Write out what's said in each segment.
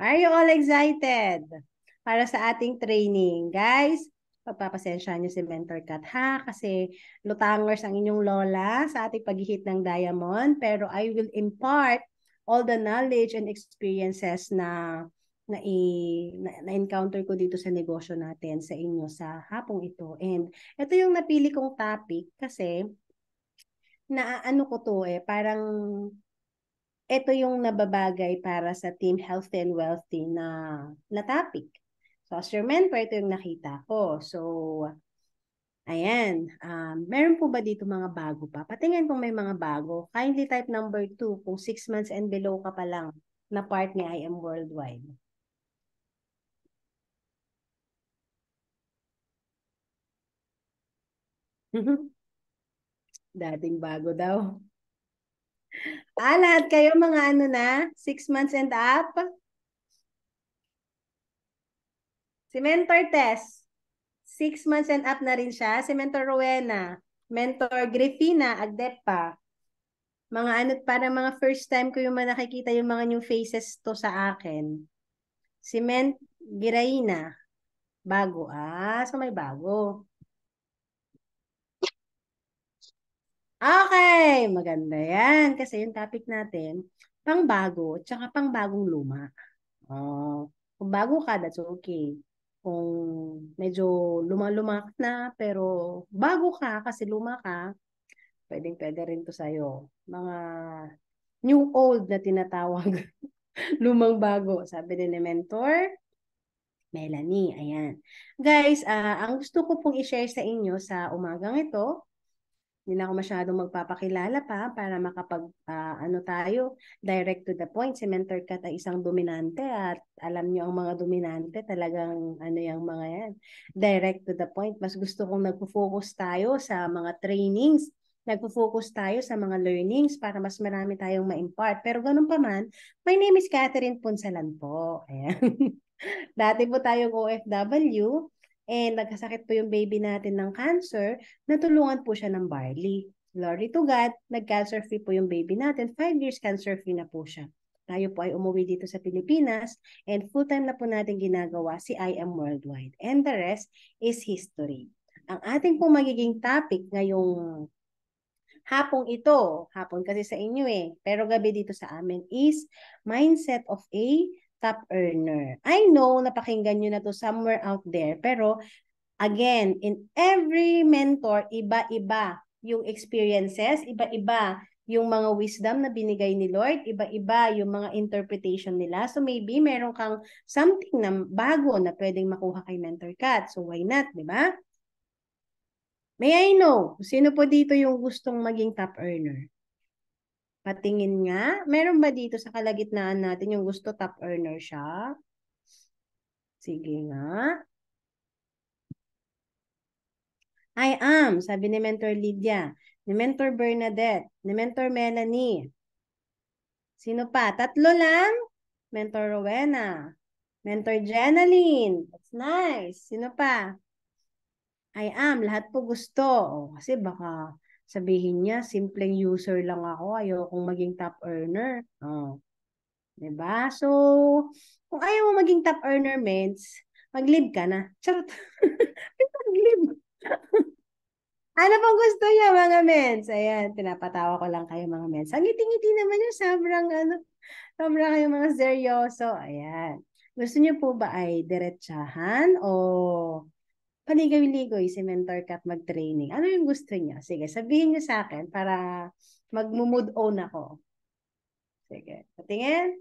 Are you all excited para sa ating training? Guys, pagpapasensya niyo si Mentor Kat ha, kasi lutangers ang inyong lola sa ating paghihit ng diamond, pero I will impart all the knowledge and experiences na-encounter ko dito sa negosyo natin sa inyo sa hapong ito. And ito yung napili kong topic kasi ano ko to parang ito yung nababagay para sa Team Healthy and Wealthy na topic. So, as your mentor, ito yung nakita ko. So, ayan. Meron po ba dito mga bago pa? Patingin kung may mga bago. Kindly type number 2 kung 6 months and below ka pa lang na part ni I Am Worldwide. Dating bago daw. Lahat kayo mga ano na? 6 months and up? Si Mentor Tess. 6 months and up na rin siya. Si Mentor Rowena. Mentor Griffina Agdepa. Mga ano, parang mga first time ko yung nakikita yung mga new faces to sa akin. Si Giraina. Bago. So may bago. Okay, maganda yan. Kasi yung topic natin, pang bago, tsaka pang bagong luma. Kung bago ka, that's okay. Kung medyo luma-luma ka na, pero bago ka kasi luma ka, pwedeng-pwede rin to sa'yo. Mga new old na tinatawag. Lumang bago, sabi din ni Mentor Melanie. Ayan. Guys, ang gusto ko pong i-share sa inyo sa umagang ito, hindi na ako masyadong magpapakilala pa para ano tayo, direct to the point. Si Mentor Kat ay isang dominante at alam niyo ang mga dominante talagang ano yung mga yan. Direct to the point. Mas gusto kong nagpo-focus tayo sa mga trainings, nagpo-focus tayo sa mga learnings para mas marami tayong ma-impart. Pero ganun pa man, my name is Catherine Punsalan po. Ayan. Dati po tayong OFW and nagkasakit po yung baby natin ng cancer, natulungan po siya ng barley. Glory to God, nag-cancer free po yung baby natin. 5 years cancer free na po siya. Tayo po ay umuwi dito sa Pilipinas and full-time na po natin ginagawa si I Am Worldwide. And the rest is history. Ang ating pong magiging topic ngayong hapon kasi sa inyo pero gabi dito sa amin is mindset of a top earner. I know, napakinggan nyo na to somewhere out there, pero again, in every mentor, iba-iba yung experiences, iba-iba yung mga wisdom na binigay ni Lord, iba-iba yung mga interpretation nila. So maybe meron kang something na bago na pwedeng makuha kay Mentor Kat. So why not, di ba? May I know, sino po dito yung gustong maging top earner? Patingin nga. Meron ba dito sa kalagitnaan natin yung gusto top earner siya? Sige nga. I am, sabi ni Mentor Lydia, ni Mentor Bernadette, ni Mentor Melanie. Sino pa? Tatlo lang? Mentor Rowena. Mentor Jenaline. That's nice. Sino pa? I am. Lahat po gusto. Kasi baka sabihin niya, simpleng user lang ako. Ayokong maging top earner. Diba? So, kung ayaw mo maging top earner, mens, mag-leave ka na. Charot. Mag-leave. Ano pong gusto niya, mga mens? Ayan, pinapatawa ko lang kayo, mga mens. Ang ngiti-ngiti naman niya, sobrang kayo mga seryoso. Ayan. Gusto niyo po ba ay diretsahan o paligoy-ligoy si Mentor Kat mag-training? Ano yung gusto niya? Sige, sabihin niyo sa akin para mag-mood on ako. Sige, patingin.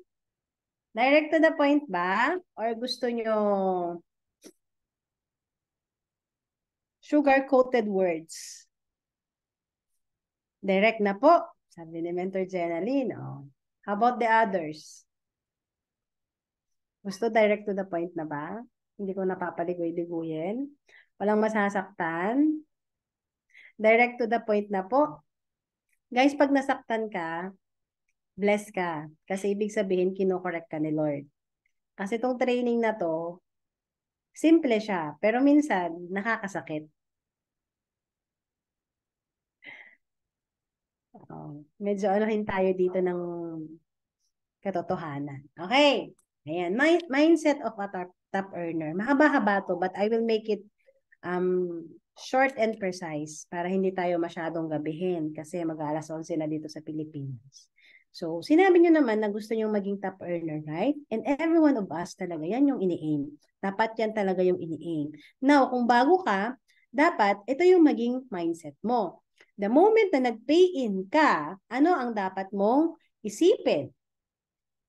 Direct to the point ba? Or gusto niyo sugar-coated words? Direct na po, sabi ni Mentor Jenaline. How about the others? Gusto direct to the point na ba? Hindi ko napapaligoy-liguyin. Walang masasaktan. Direct to the point na po. Guys, pag nasaktan ka, bless ka. Kasi ibig sabihin, kinokorek ka ni Lord. Kasi itong training na to, simple siya. Pero minsan, nakakasakit. Medyo anuhin tayo dito ng katotohanan. Okay. Ayan, mindset of a top earner. Mahaba-haba to, but I will make it short and precise para hindi tayo masyadong gabihin kasi mag-alas 11 na dito sa Pilipinas. So, sinabi nyo naman na gusto nyo maging top earner, right? And every one of us talaga, yan yung ini-aim. Dapat yan talaga yung ini-aim. Now, kung bago ka, dapat ito yung maging mindset mo. The moment na nag-pay in ka, ano ang dapat mong isipin?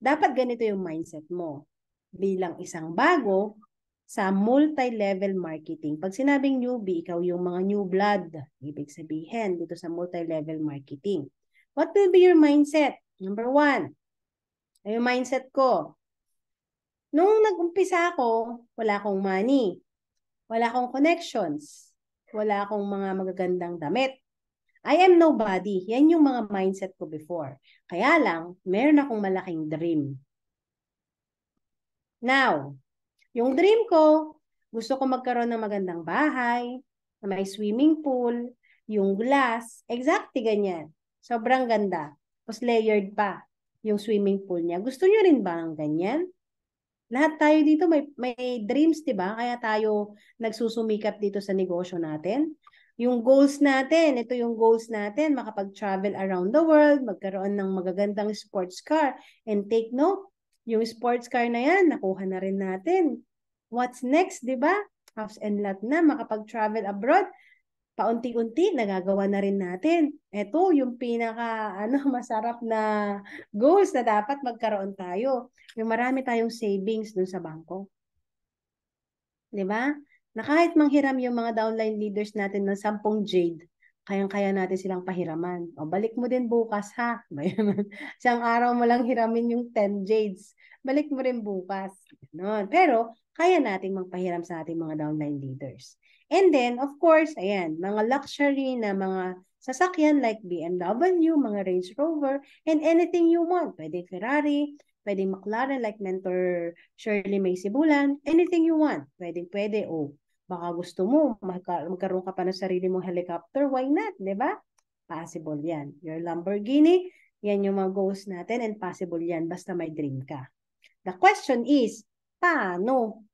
Dapat ganito yung mindset mo. Bilang isang bago, sa multi-level marketing. Pag sinabing newbie, ikaw yung mga new blood. Ibig sabihin, dito sa multi-level marketing. What will be your mindset? Number 1, yung mindset ko. Nung nag-umpisa ako, wala akong money. Wala akong connections. Wala akong mga magagandang damit. I am nobody. Yan yung mga mindset ko before. Kaya lang, meron akong malaking dream. Now, yung dream ko, gusto ko magkaroon ng magandang bahay, na may swimming pool, yung glass, exactly ganyan. Sobrang ganda. Tapos layered pa yung swimming pool niya. Gusto niyo rin ba ng ganyan? Lahat tayo dito may dreams, di ba? Kaya tayo nagsusumikap dito sa negosyo natin. Yung goals natin, ito yung goals natin, makapag-travel around the world, magkaroon ng magagandang sports car. And take note, yung sports car na yan, nakuha na rin natin. What's next, di ba? House and lot na, makapag-travel abroad, paunti-unti, nagagawa na rin natin. Ito, yung pinaka masarap na goals na dapat magkaroon tayo. Yung marami tayong savings dun sa bangko. Di ba? Na kahit manghiram yung mga downline leaders natin ng 10 jade, kayang-kaya natin silang pahiraman. O, balik mo din bukas, ha? Isang araw mo lang hiramin yung 10 jades. Balik mo rin bukas. Ganon. Pero, kaya nating magpahiram sa ating mga downline leaders. And then, of course, ayan, mga luxury na mga sasakyan like BMW, mga Range Rover, and anything you want. Pwede Ferrari, pwede McLaren like Mentor Shirley May Sibulan, anything you want. Pwede. O, baka gusto mo, magkaroon ka pa ng sarili mong helicopter, why not, di ba? Possible yan. Your Lamborghini, yan yung mga goals natin and possible yan basta may dream ka. The question is, paano?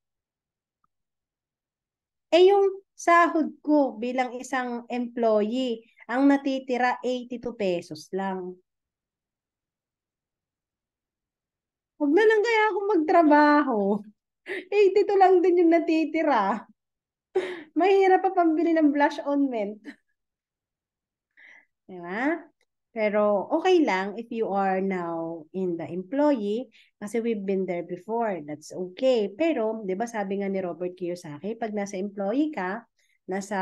Yung sahod ko bilang isang employee, ang natitira 82 pesos lang. Huwag na lang kaya akong magtrabaho. 82 lang din yung natitira. Mahirap pa pambili ng blush ointment. Diba? Pero okay lang if you are now in the employee kasi we've been there before. That's okay. Pero, di ba sabi nga ni Robert Kiyosaki, pag nasa employee ka, nasa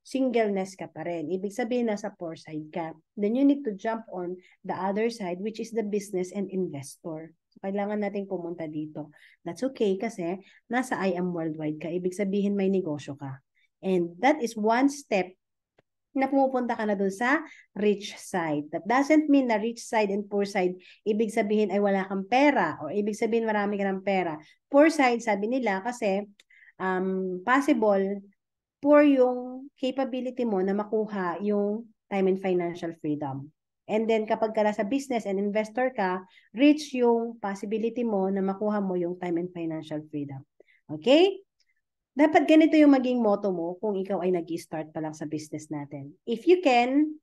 singleness ka pa rin. Ibig sabihin, nasa poor side ka. Then you need to jump on the other side, which is the business and investor. So, kailangan nating pumunta dito. That's okay kasi nasa I am worldwide ka. Ibig sabihin, may negosyo ka. And that is one step na pumupunta ka na dun sa rich side. That doesn't mean na rich side and poor side, ibig sabihin ay wala kang pera or ibig sabihin marami ka ng pera. Poor side, sabi nila, kasi possible, poor yung capability mo na makuha yung time and financial freedom. And then kapag ka sa business and investor ka, rich yung possibility mo na makuha mo yung time and financial freedom. Okay? Dapat ganito yung maging motto mo kung ikaw ay nag-start pa lang sa business natin. If you can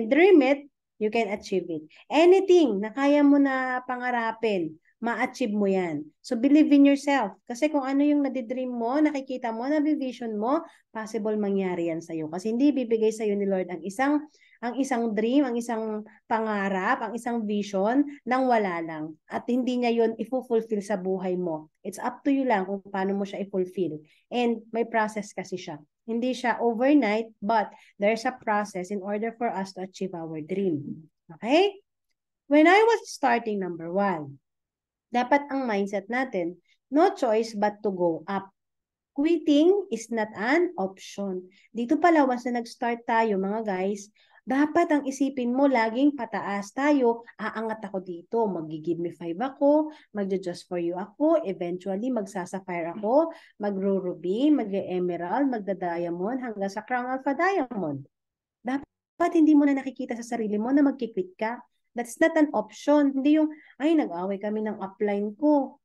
dream it, you can achieve it. Anything na kaya mo na pangarapin, ma-achieve mo yan. So believe in yourself. Kasi kung ano yung nadidream mo, nakikita mo, nabivision mo, possible mangyari yan sa'yo. Kasi hindi bibigay sa'yo ni Lord ang isang dream, ang isang pangarap, ang isang vision nang wala lang. At hindi niya yun i-fulfill sa buhay mo. It's up to you lang kung paano mo siya i-fulfill. And may process kasi siya. Hindi siya overnight, but there's a process in order for us to achieve our dream. Okay? When I was starting, number 1, dapat ang mindset natin, no choice but to go up. Quitting is not an option. Dito pala, once na nag-start tayo, mga guys, dapat ang isipin mo, laging pataas tayo, aangat ako dito, mag-give me 5 ako, mag-just for you ako, eventually magsasapphire ako, mag-ruby, mag-emerald, magda-diamond, hanggang sa crown alpha diamond. Dapat hindi mo na nakikita sa sarili mo na mag-quit ka. That's not an option. Hindi yung, ay, nag-away kami ng upline ko.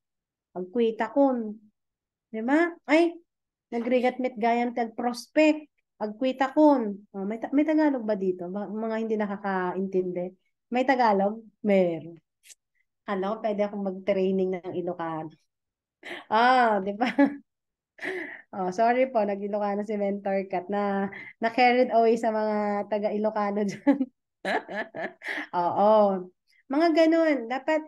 Agkwita kun. Di ba? Ay, nagrigat met gayam tag prospect. Agkwita kun. Oh, may Tagalog ba dito? Mga hindi nakakaintindi. May Tagalog? Meron. Ano, pwede akong mag-training ng Ilocano. Ah, di ba? Oh, sorry po, nag-Ilocano si Mentor Kat na carried away sa mga taga-Ilocano dyan. Oo. Mga ganun. Dapat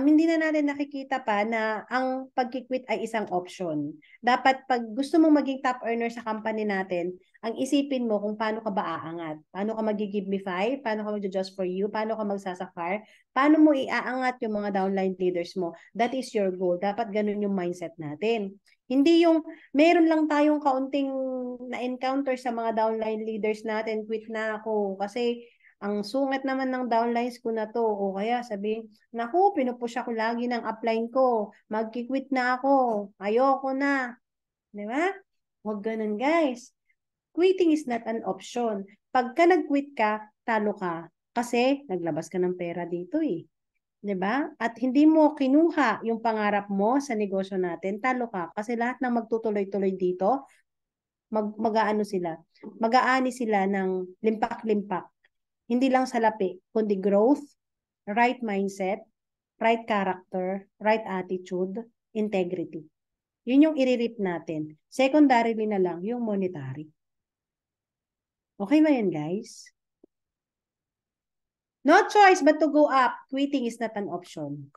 hindi na natin nakikita pa na ang pag-quit ay isang option. Dapat pag gusto mong maging top earner sa company natin, ang isipin mo kung paano ka ba aangat. Paano ka mag-give me five? Paano ka mag-just for you? Paano ka magsasafar? Paano mo iaangat yung mga downline leaders mo? That is your goal. Dapat ganun yung mindset natin. Hindi yung meron lang tayong kaunting na-encounter sa mga downline leaders natin, quit na ako kasi ang sungit naman ng downlines ko na to. O kaya sabihin, naku, pinupush ako lagi ng upline ko. Magki-quit na ako. Ayoko na. Di ba? Huwag ganun, guys. Quitting is not an option. Pagka nag-quit ka, talo ka. Kasi naglabas ka ng pera dito eh. 'Di ba? At hindi mo kinuha yung pangarap mo sa negosyo natin, talo ka. Kasi lahat ng magtutuloy-tuloy dito, mag-aano sila, mag-aani sila ng limpak-limpak. Hindi lang salapi, kundi growth, right mindset, right character, right attitude, integrity. Yun yung iririp natin. Secondarily na lang yung monetary. Okay ba yan, guys? No choice but to go up. Quitting is not an option.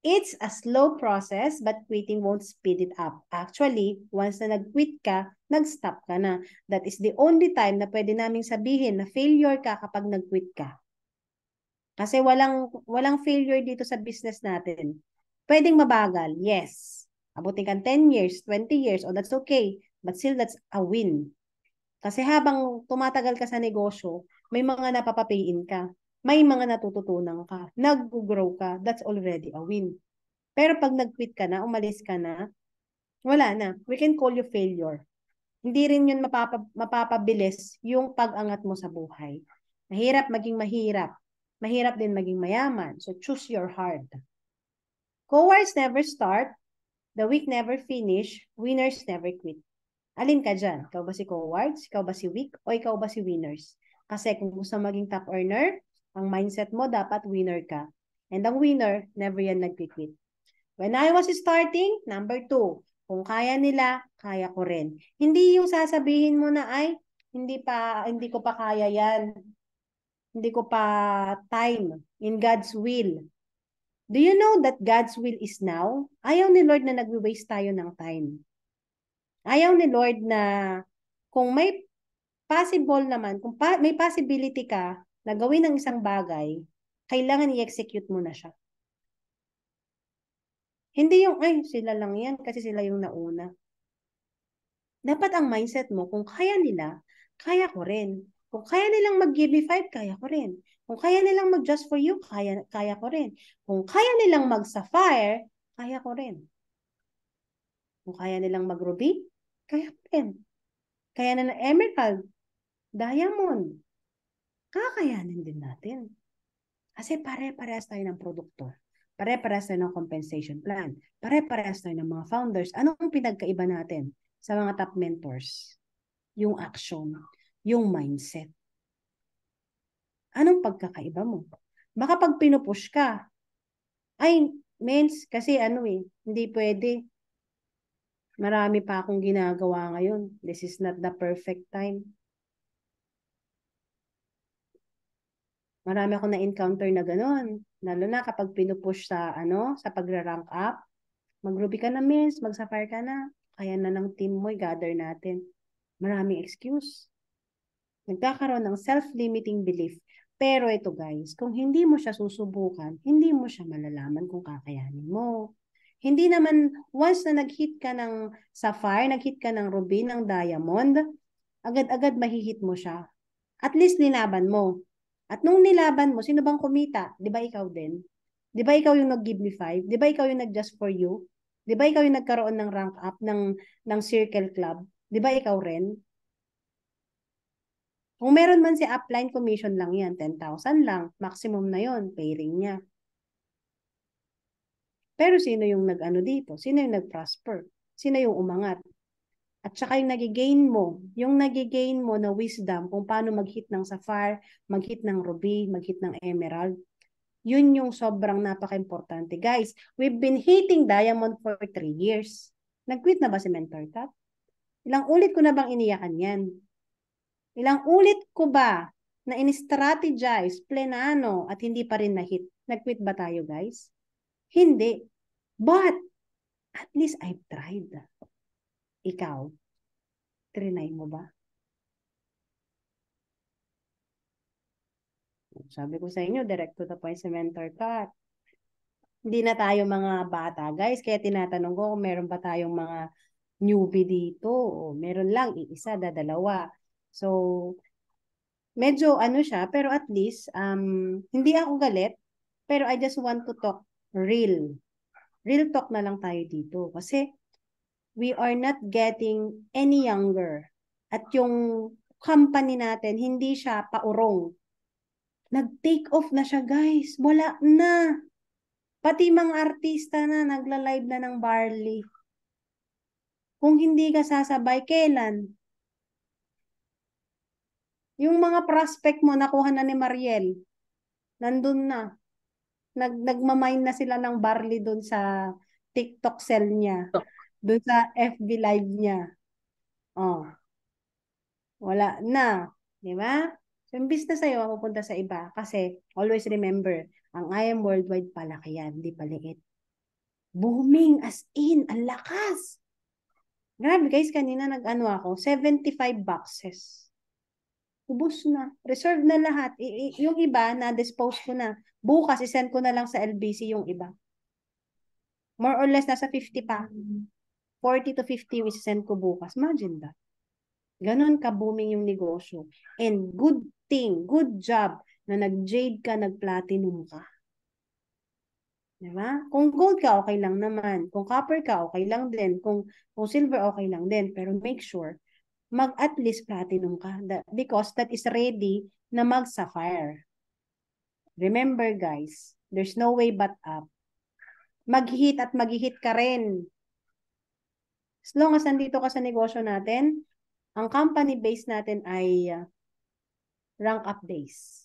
It's a slow process, but quitting won't speed it up. Actually, once na nag-quit ka, nag-stop ka na. That is the only time na pwede naming sabihin na failure ka kapag nag-quit ka. Kasi walang failure dito sa business natin. Pwedeng mabagal, yes. Abutin kang 10 years, 20 years, oh that's okay. But still, that's a win. Kasi habang tumatagal ka sa negosyo, may mga napapapayin ka. May mga natututunan ka. Nag-grow ka. That's already a win. Pero pag nag-quit ka na, umalis ka na, wala na. We can call you failure. Hindi rin yun mapapabilis yung pag-angat mo sa buhay. Mahirap maging mahirap. Mahirap din maging mayaman. So choose your heart. Cowards never start. The weak never finish. Winners never quit. Alin ka dyan? Ikaw ba si cowards? Ikaw ba si weak? O ikaw ba si winners? Kasi kung gusto maging top earner, ang mindset mo dapat winner ka. And ang winner, never yan nag-quit. When I was starting, number 2, kung kaya nila, kaya ko rin. Hindi yung sasabihin mo na, ay, hindi ko pa kaya yan. Hindi ko pa time in God's will. Do you know that God's will is now? Ayaw ni Lord na nagwe-waste tayo ng time. Ayaw ni Lord na kung may possible naman, kung may possibility ka na gawin ng isang bagay, kailangan i-execute mo na siya. Hindi yung, ay, sila lang yan kasi sila yung nauna. Dapat ang mindset mo, kung kaya nila, kaya ko rin. Kung kaya nilang mag-give me five, kaya ko rin. Kung kaya nilang mag-just for you, kaya ko rin. Kung kaya nilang mag-sapphire, kaya ko rin. Kung kaya nilang mag-ruby, kaya ko rin. Kaya na ng emerald, diamond, kakayanin din natin. Kasi pare-parehas tayo ng produkto. Pare-parehas tayo ng compensation plan. Pare-parehas tayo ng mga founders. Anong pinagkaiba natin sa mga top mentors? Yung action, yung mindset. Anong pagkakaiba mo? Baka pag pinupush ka, ay, mens, kasi hindi pwede. Marami pa akong ginagawa ngayon. This is not the perfect time. Marami akong na-encounter na gano'n. Lalo na kapag pinupush sa pagra-rank up, mag-ruby ka na, miss, mag-sapphire ka na. Kaya na ng team mo, gather natin. Maraming excuse. Nagkakaroon ng self-limiting belief. Pero ito guys, kung hindi mo siya susubukan, hindi mo siya malalaman kung kakayanin mo. Hindi naman, once na nag-hit ka ng sapphire, nag-hit ka ng ruby, ng diamond, agad-agad mahihit mo siya. At least nilaban mo. At nung nilaban mo, sino bang kumita? Di ba ikaw din? Di ba ikaw yung nag-give me five? Di ba ikaw yung nag-just for you? Di ba ikaw yung nagkaroon ng rank up ng circle club? Di ba ikaw rin? Kung meron man si upline, commission lang yan. 10,000 lang. Maximum na yon pay ring niya. Pero sino yung nag-ano dito? Sino yung nag-prosper? Sino yung umangat? At saka yung nagigain mo na wisdom kung paano mag-hit ng sapphire, mag-hit ng ruby, mag-hit ng emerald, yun yung sobrang napaka-importante. Guys, we've been hitting diamond for 3 years. Nag-quit na ba si Mentor Tat? Ilang ulit ko na bang iniyakan yan? Ilang ulit ko ba na in-strategize, plenano, at hindi pa rin na-hit? Nag-quit ba tayo, guys? Hindi. But, at least I've tried. Ikaw, trinay mo ba? Sabi ko sa inyo, direct to the point si Mentor Tat. Hindi na tayo mga bata, guys. Kaya tinatanong ko kung meron ba tayong mga newbie dito. O meron lang, iisa, dadalawa. So, medyo ano siya, pero at least, hindi ako galit, pero I just want to talk real. Real talk na lang tayo dito. Kasi, we are not getting any younger. At yung company natin, hindi siya paurong. Nag-take off na siya, guys. Wala na. Pati mga artista na, nagla-live na ng barley. Kung hindi ka sasabay, kailan? Yung mga prospect mo, nakuha na ni Mariel. Nandun na. Nagmamine na sila ng barley dun sa TikTok sell niya. Dun sa FB live niya. Oh, wala na. Di ba? So, yung business sa'yo, mapupunta sa iba. Kasi, always remember, ang I am worldwide palaki yan, di paliit. Booming as in, ang lakas. Grabe guys, kanina nag-ano ako, 75 boxes. Ubus na. Reserve na lahat. Yung iba, na-dispose ko na. Bukas, isend ko na lang sa LBC yung iba. More or less, nasa 50 pa. 40 to 50 yung isend ko bukas. Imagine that. Ganon ka-booming yung negosyo. And good thing, good job na nag-jade ka, nag-platinum ka. Diba? Kung gold ka, okay lang naman. Kung copper ka, okay lang din. Kung silver, okay lang din. Pero make sure, at least platinum ka. Because that is ready na mag-sapphire. Remember guys, there's no way but up. Mag-hit at mag-hit ka rin. As long as nandito ka sa negosyo natin, ang company base natin ay rank up days.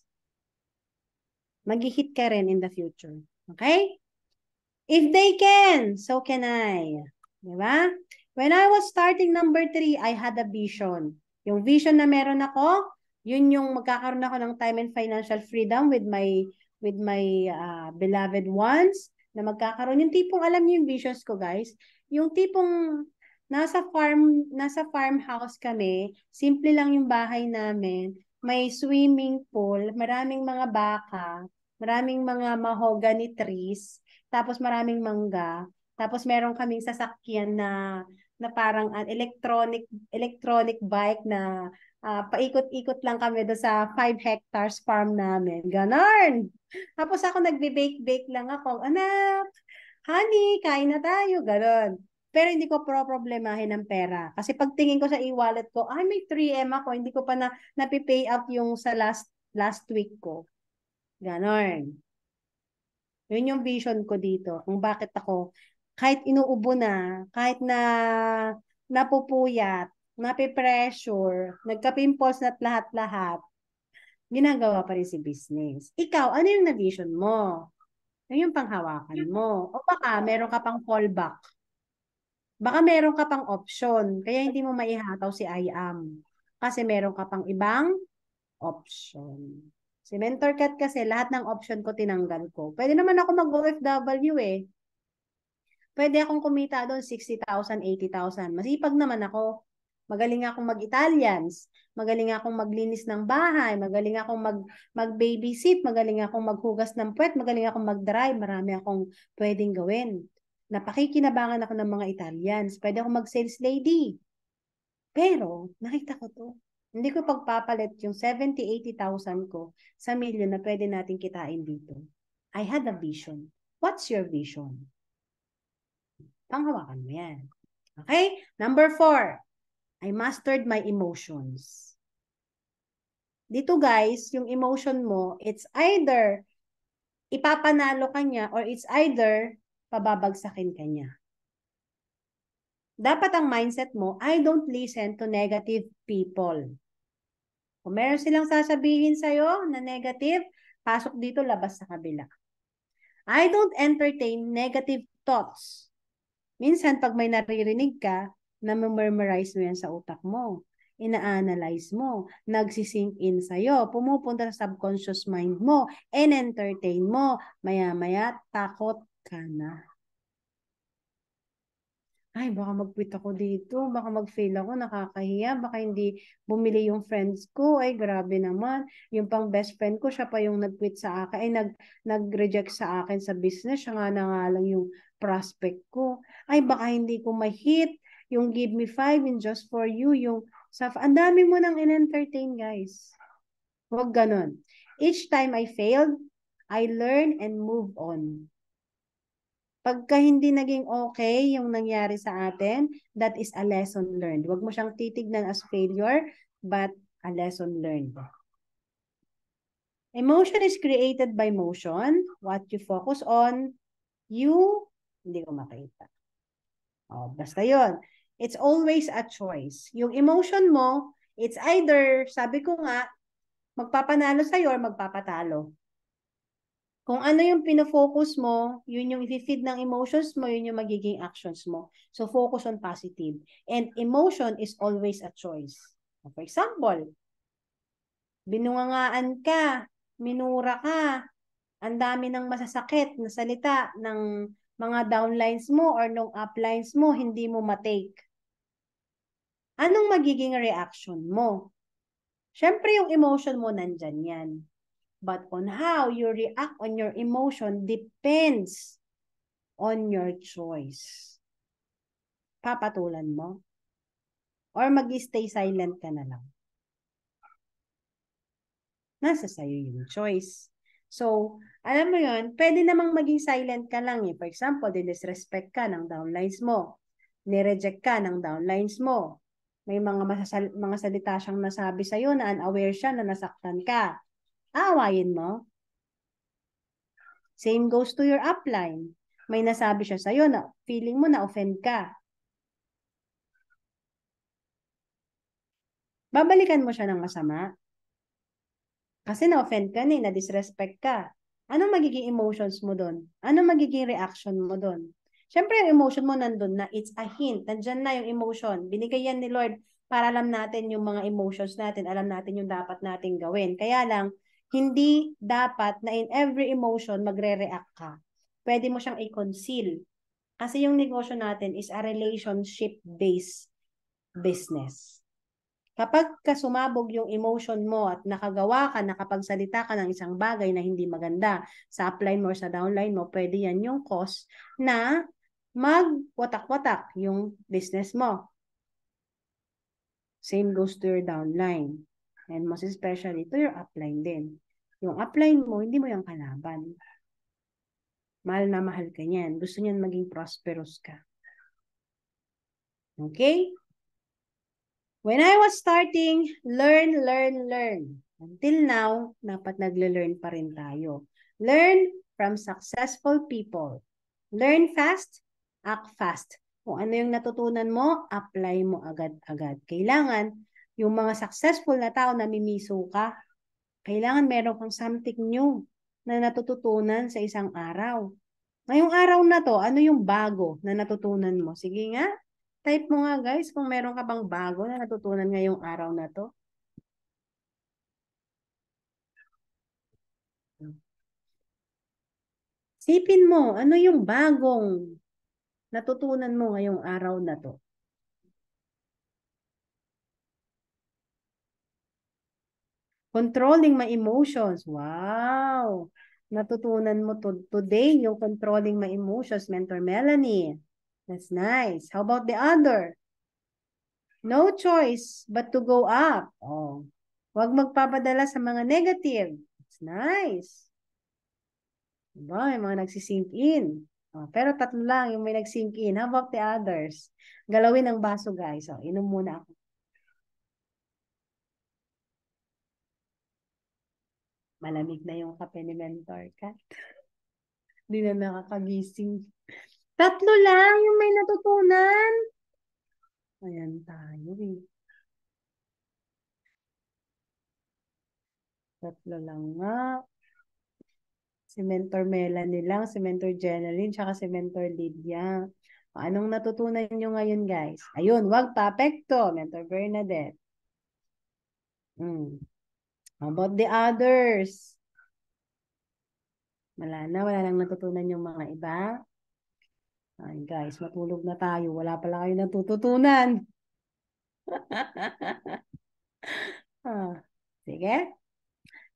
Mag-hit ka rin in the future. Okay? If they can, so can I. Diba? When I was starting number 3, I had a vision. Yung vision na meron ako, yun yung magkakaroon ako ng time and financial freedom with my beloved ones, na magkakaroon yung tipong, alam niyo yung visions ko guys, yung tipong nasa farmhouse kami, simple lang yung bahay namin, may swimming pool, maraming mga baka, maraming mga mahogany trees, tapos maraming mangga, tapos meron kaming sasakyan na parang electronic bike na paikot-ikot lang kami doon sa 5 hectares farm namin. Ganon. Tapos ako nagbe-bake lang ako. Anak, honey, kain na tayo. Ganon. Pero hindi ko problemahin ng pera. Kasi pagtingin ko sa e-wallet ko, may 3M ako. Hindi ko pa napipay out yung sa last week ko. Ganon. Yun yung vision ko dito. Kung bakit ako, kahit inuubo na, kahit na napupuyat, napipressure, nagka-pimples na't lahat-lahat, ginagawa pa rin si business. Ikaw, ano yung na-vision mo? Ano yung panghawakan mo? O baka meron ka pang fallback. Baka meron ka pang option. Kaya hindi mo maihataw si IAM. Kasi meron ka pang ibang option. Si Mentor Cat kasi lahat ng option ko tinanggal ko. Pwede naman ako mag-OFW eh. Pwede akong kumita doon 60,000, 80,000. Masipag naman ako. Magaling akong mag-Italians. Magaling akong maglinis ng bahay. Magaling akong mag-babysit. Magaling akong maghugas ng puwet. Magaling akong mag-drive. Marami akong pwedeng gawin. Napakikinabangan ako ng mga Italians. Pwede akong mag-sales lady. Pero, nakita ko to. Hindi ko pagpapalit yung 70, 80,000 ko sa milyon na pwede natin kitain dito. I had a vision. What's your vision? Panghawakan mo yan. Okay? Number 4, I mastered my emotions. Dito guys, yung emotion mo, it's either ipapanalo ka niya or it's either pababagsakin ka niya. Dapat ang mindset mo, I don't listen to negative people. Kung meron silang sasabihin sa'yo na negative, pasok dito, labas sa kabila. I don't entertain negative thoughts. Minsan, pag may naririnig ka, na-memorize mo yan sa utak mo. Ina-analyze mo. Nagsisink in sa'yo. Pumupunta sa subconscious mind mo. And-entertain mo. Maya-maya, takot ka na. Ay, baka mag-quit ako dito. Baka mag-fail ako. Nakakahiya. Baka hindi bumili yung friends ko. Ay, grabe naman. Yung pang best friend ko, siya pa yung nag-quit sa akin. Ay, nag-reject sa akin sa business. Siya nga na nga lang yung prospect ko. Ay, baka hindi ko ma-hit. Yung give me 5 in just for you. Yung ang dami mo nang in-entertain, guys. Huwag ganon. Each time I failed, I learn and move on. Pagka hindi naging okay yung nangyari sa atin, that is a lesson learned. Huwag mo siyang titignan as failure, but a lesson learned. Emotion is created by motion. What you focus on, hindi ko makita. Oh, basta yon. It's always a choice. Yung emotion mo, it's either, sabi ko nga, magpapanalo sa'yo or magpapatalo. Kung ano yung pinofocus mo, yun yung i-feed ng emotions mo, yun yung magiging actions mo. So, focus on positive. And emotion is always a choice. For example, binungangaan ka, minura ka, ang dami ng masasakit na salita ng mga downlines mo or ng uplines mo, hindi mo matake. Anong magiging reaction mo? Siyempre, yung emotion mo nandyan yan. But on how you react on your emotion depends on your choice. Papatulan mo? Or mag-stay silent ka na lang? Nasa sayo yung choice. So, alam mo yun, pwede namang maging silent ka lang eh. For example, disrespect ka ng downlines mo. Nireject ka ng downlines mo. May mga salita siyang nasabi sa'yo na unaware siya na nasaktan ka. Aawayin mo? Same goes to your upline. May nasabi siya sa'yo na feeling mo na offend ka. Babalikan mo siya ng masama. Kasi na-offend ka na-disrespect ka. Anong magiging emotions mo doon? Anong magiging reaction mo doon? Siyempre, yung emotion mo nandun na it's a hint. Nandyan na yung emotion. Binigay yan ni Lord para alam natin yung mga emotions natin. Alam natin yung dapat nating gawin. Kaya lang, hindi dapat na in every emotion magre-react ka. Pwede mo siyang i-conceal. Kasi yung negosyo natin is a relationship-based business. Kapag kasumabog yung emotion mo at nakagawa ka, nakapagsalita ka ng isang bagay na hindi maganda sa upline mo or sa downline mo, pwede yan yung cause na magwatak-watak yung business mo. Same goes to your downline. And most especially to your upline din. Yung upline mo, hindi mo yung kalaban. Mahal na mahal ka niyan. Gusto niyan maging prosperous ka. Okay? When I was starting, learn. Until now, dapat nagle-learn pa rin tayo. Learn from successful people. Learn fast, act fast. Kung ano yung natutunan mo, apply mo agad-agad. Kailangan, yung mga successful na tao na mimiso ka, kailangan meron kang something new na natututunan sa isang araw. Ngayong araw na to, ano yung bago na natutunan mo? Sige nga, type mo nga guys kung meron ka bang bago na natutunan ngayong araw na to. Sipin mo, ano yung bagong natutunan mo ngayong araw na to? Controlling my emotions. Wow! Natutunan mo today yung controlling my emotions, Mentor Melanie. That's nice. How about the other? No choice but to go up. Oh. Huwag magpapadala sa mga negative. It's nice. Diba? May mga nagsisink in. Oh, pero tatlo lang yung may nagsink in. How about the others? Galawin ang baso, guys. Oh, inom muna ako. Malamig na yung kape ni Mentor Kat. Hindi na nakakagising. Tatlo lang yung may natutunan. Ayan tayo eh. Tatlo lang nga. Si Mentor Melanie lang, si Mentor Jeneline, tsaka si Mentor Lydia. Anong natutunan nyo ngayon, guys? Ayun, wag papekto, Mentor Bernadette. How about the others? Wala lang natutunan yung mga iba. Ay, guys, matulog na tayo. Wala pala kayo natututunan. Ah, sige,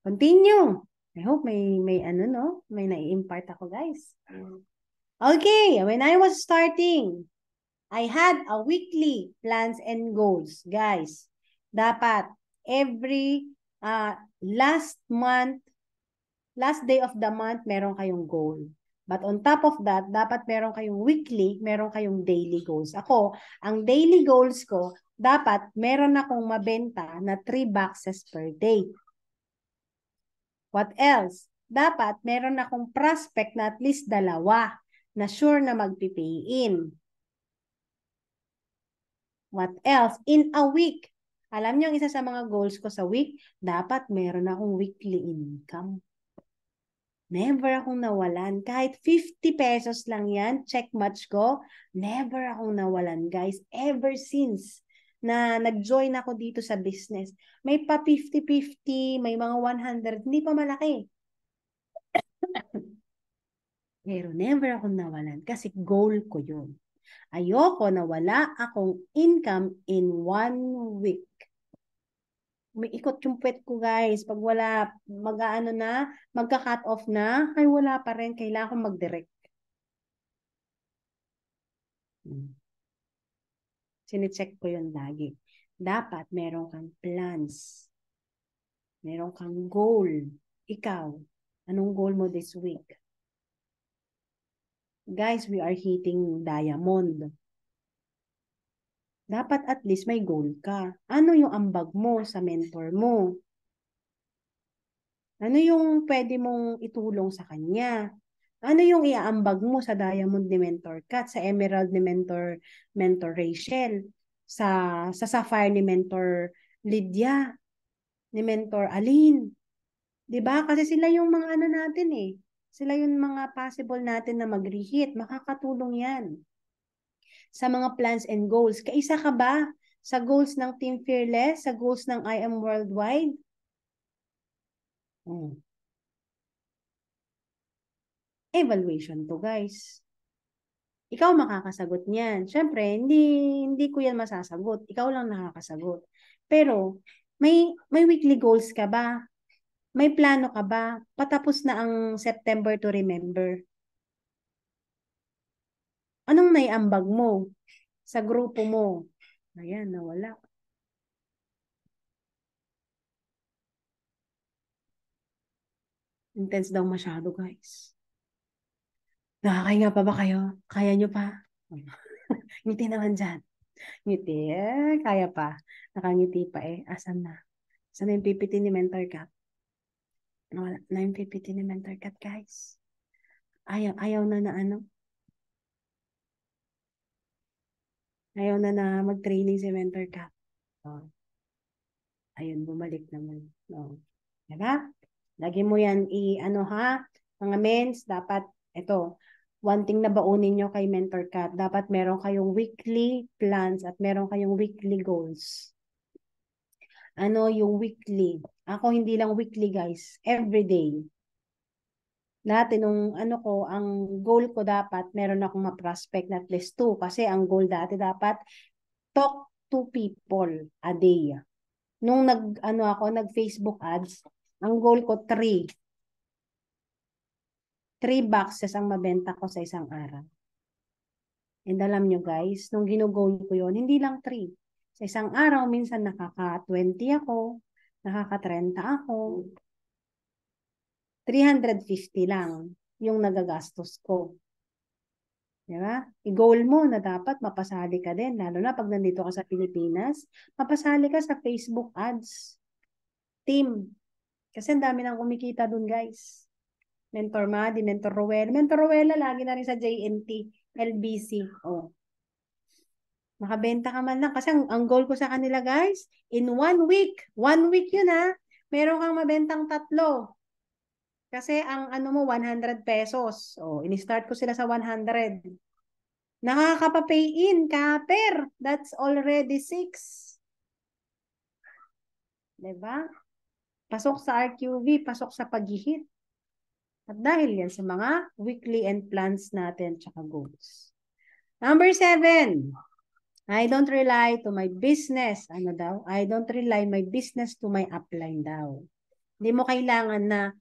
continue. I hope may ano, no? May nai-impart ako, guys. Okay, when I was starting, I had a weekly plans and goals, guys. Dapat every last day of the month, meron kayong goal. But on top of that, dapat meron kayong weekly, meron kayong daily goals. Ako, ang daily goals ko, dapat meron akong mabenta na 3 boxes per day. What else? Dapat meron akong prospect na at least 2 na sure na magpipay in. What else? In a week. Alam niyo, ang isa sa mga goals ko sa week, dapat meron akong weekly income. Never akong nawalan. Kahit 50 pesos lang yan, check match ko, never akong nawalan, guys. Ever since na nag-join ako dito sa business, may pa 50-50, may mga 100, hindi pa malaki. Pero never akong nawalan kasi goal ko yun. Ayoko na wala akong income in 1 week. Umiikot yung puwet ko, guys. Pag wala, mag-aano na, magka-cut off na, ay wala pa rin. Kailangan kong mag-direct. Sine-check ko yun lagi. Dapat meron kang plans. Meron kang goal. Ikaw, anong goal mo this week? Guys, we are hitting diamond. Dapat at least may goal ka. Ano yung ambag mo sa mentor mo? Ano yung pwede mong itulong sa kanya? Ano yung iaambag mo sa Diamond ni Mentor Kat, sa Emerald ni Mentor Rachel, sa Sapphire ni Mentor Lydia, ni Mentor Aline? 'Di ba? Kasi sila yung mga ano natin eh. Sila yung mga possible natin na mag-rehit. Makakatulong 'yan sa mga plans and goals. Kaisa ka ba sa goals ng Team Fearless, sa goals ng I Am Worldwide? Evaluation to, guys. Ikaw makakasagot niyan. Siyempre, hindi ko yan masasagot. Ikaw lang nakakasagot. Pero, may weekly goals ka ba? May plano ka ba? Patapos na ang September to remember. Anong naiambag mo sa grupo mo? Ayan, nawala. Intense daw masyado, guys. Nakakahinga pa ba kayo? Kaya nyo pa? Ngiti naman dyan. Ngiti, kaya pa. Nakangiti pa eh. Asan na? Saan yung PPT ni Mentor Kat? Wala na yung PPT ni Mentor Kat, guys. Ayaw na na ano. Ayaw na na mag-training si Mentor Kat. Oh. Ayun, bumalik naman. Oh. Diba? Lagi mo yan ano ha, mga mens, dapat, ito, one thing na baunin nyo kay Mentor Kat, dapat meron kayong weekly plans at meron kayong weekly goals. Ano yung weekly? Ako hindi lang weekly, guys. Every day. Dati nung ano ko, ang goal ko dapat, meron akong ma-prospect na at least 2. Kasi ang goal dati dapat, talk to people a day. Nung nag-Facebook ads, ang goal ko 3. 3 boxes ang mabenta ko sa isang araw. And alam nyo guys, nung ginugol ko yon hindi lang 3. Sa isang araw, minsan nakaka-20 ako, nakaka-30 ako. 350 lang yung nagagastos ko. Diba? I-goal mo na dapat mapasali ka din, lalo na pag nandito ka sa Pilipinas, mapasali ka sa Facebook ads. Team. Kasi ang dami nang kumikita dun, guys. Mentor Madi, Mentor Rowella. Mentor Rowella, lagi na rin sa JNT, LBC. Oh, makabenta ka man lang. Kasi ang goal ko sa kanila, guys, in 1 week yun ha, meron kang mabentang 3. Kasi ang ano mo, 100 pesos. Oh, ini-start ko sila sa 100. Nakakapa-pay in, kaper. That's already 6. Diba? Pasok sa RQV, pasok sa paghihit. At dahil yan sa mga weekly and plans natin tsaka goals. Number 7, I don't rely to my business. Ano daw? I don't rely my business to my upline daw. Hindi mo kailangan na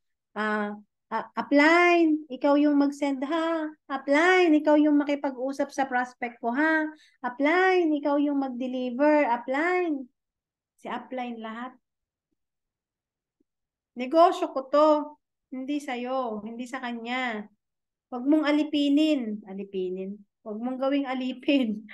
upline, ikaw yung mag-send ha. Upline, ikaw yung makipag-usap sa prospect ko ha. Upline, ikaw yung mag-deliver. Upline. Si upline lahat. Negosyo ko to. Hindi sa'yo, hindi sa kanya. Huwag mong alipinin. Alipinin. Huwag mong gawing alipin.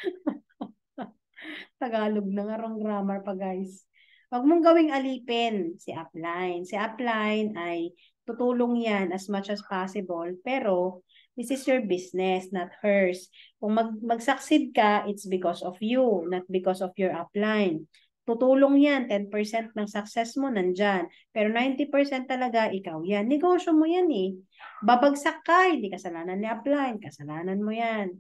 Tagalog na nga, wrong grammar pa guys. Huwag mong gawing alipin si upline. Si upline ay tutulong yan as much as possible. Pero, this is your business, not hers. Kung mag-succeed ka, it's because of you, not because of your upline. Tutulong yan, 10% ng success mo nandyan. Pero 90% talaga ikaw yan. Negosyo mo yan eh. Babagsak ka, hindi kasalanan ni upline, kasalanan mo yan.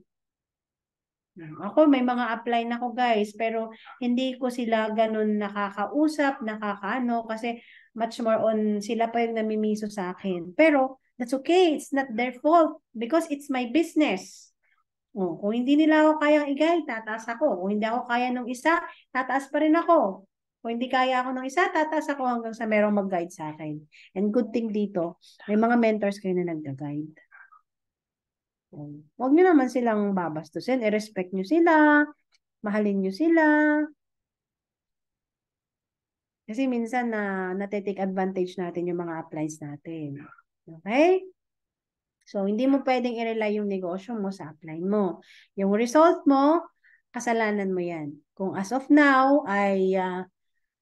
Ako, may mga upline ako guys, pero hindi ko sila ganun nakakausap, nakakaano, kasi much more on sila pa yung namimiso sa akin. Pero, that's okay. It's not their fault because it's my business. Oh, kung hindi nila ako kayang i-guide, tataas ako. Kung hindi ako kaya ng isa, tataas pa rin ako. Kung hindi kaya ako ng isa, tataas ako hanggang sa merong mag-guide sa akin. And good thing dito, may mga mentors kayo na nag-guide. Huwag nyo naman silang babastusin. I-respect nyo sila. Mahalin nyo sila. Kasi minsan na-take advantage natin yung mga uplines natin. Okay? So, hindi mo pwedeng i-rely yung negosyo mo sa upline mo. Yung result mo, kasalanan mo yan. Kung as of now ay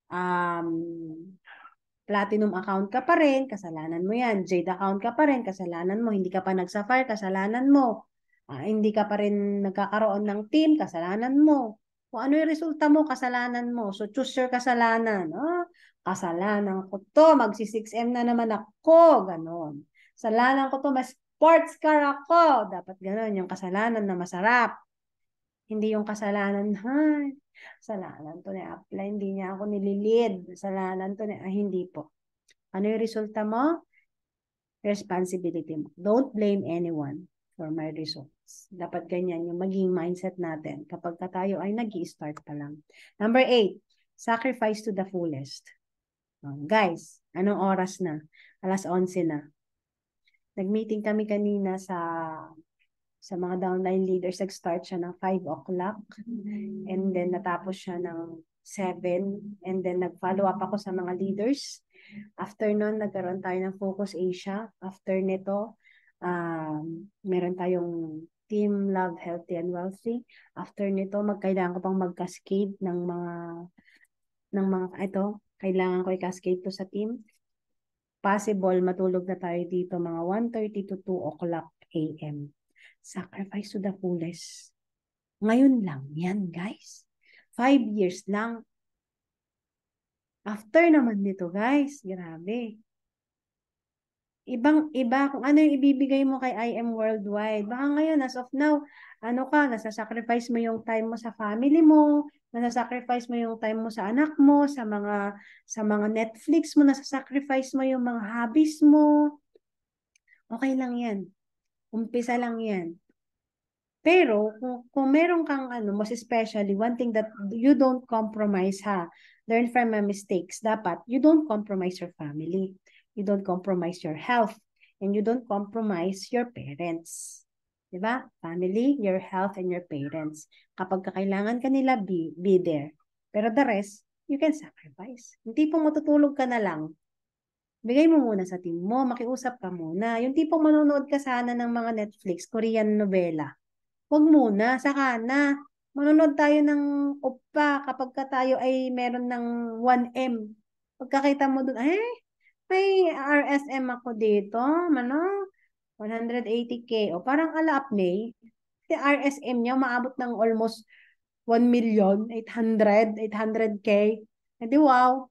um, platinum account ka pa rin, kasalanan mo yan. Jade account ka pa rin, kasalanan mo. Hindi ka pa nag-sapphire, kasalanan mo. Hindi ka pa rin nagkakaroon ng team, kasalanan mo. Kung ano yung resulta mo, kasalanan mo. So, choose your kasalanan. Kasalanan ko to, magsi-6M na naman ako. Ganon. Kasalanan ko to, mas sports car ako. Dapat ganon, yung kasalanan na masarap. Hindi yung kasalanan, kasalanan to ni Apla, hindi niya ako nililid. Kasalanan to hindi po. Ano yung resulta mo? Responsibility mo. Don't blame anyone for my results. Dapat ganyan yung maging mindset natin kapag tayo ay nag-i-start pa lang. Number 8, sacrifice to the fullest. Guys, anong oras na? 11:00 na. Nag-meeting kami kanina sa mga downline leaders. Nag-start siya ng 5 o'clock and then natapos siya ng 7 and then nag-follow up ako sa mga leaders. After nun, nagkaroon tayo ng Focus Asia. After nito, meron tayong Team Love, Healthy and Wealthy. After nito, kailangan ko pang mag-cascade ng mga kailangan ko i-cascade to sa team. Possible, matulog na tayo dito mga 1:30 to 2 o'clock a.m. Sacrifice to the fullest. Ngayon lang yan, guys. 5 years lang. After naman nito, guys, grabe. Ibang-iba kung ano yung ibibigay mo kay IM Worldwide. Baka ngayon, as of now, nasa-sacrifice mo yung time mo sa family mo, nasa-sacrifice mo yung time mo sa anak mo, sa mga Netflix mo, nasa-sacrifice mo yung mga hobbies mo. Okay lang yan. Umpisa lang yan. Pero, kung meron kang most especially, one thing that you don't compromise learn from my mistakes. Dapat, you don't compromise your family. You don't compromise your health. And you don't compromise your parents. Diba? Family, your health, and your parents. Kapag kakailangan ka nila, be there. Pero the rest, you can sacrifice. Yung tipong matutulog ka na lang, bigay mo muna sa team mo, makiusap ka muna. Yung tipong manonood ka sana ng mga Netflix, Korean novela. Huwag muna, saka na. Manonood tayo ng oppa kapag tayo ay meron ng 1M. Pagkakita mo dun, may RSM ako dito, ano, 180K. O parang ala May, si RSM niya maabot ng almost 1,800,000, 800K. E di wow.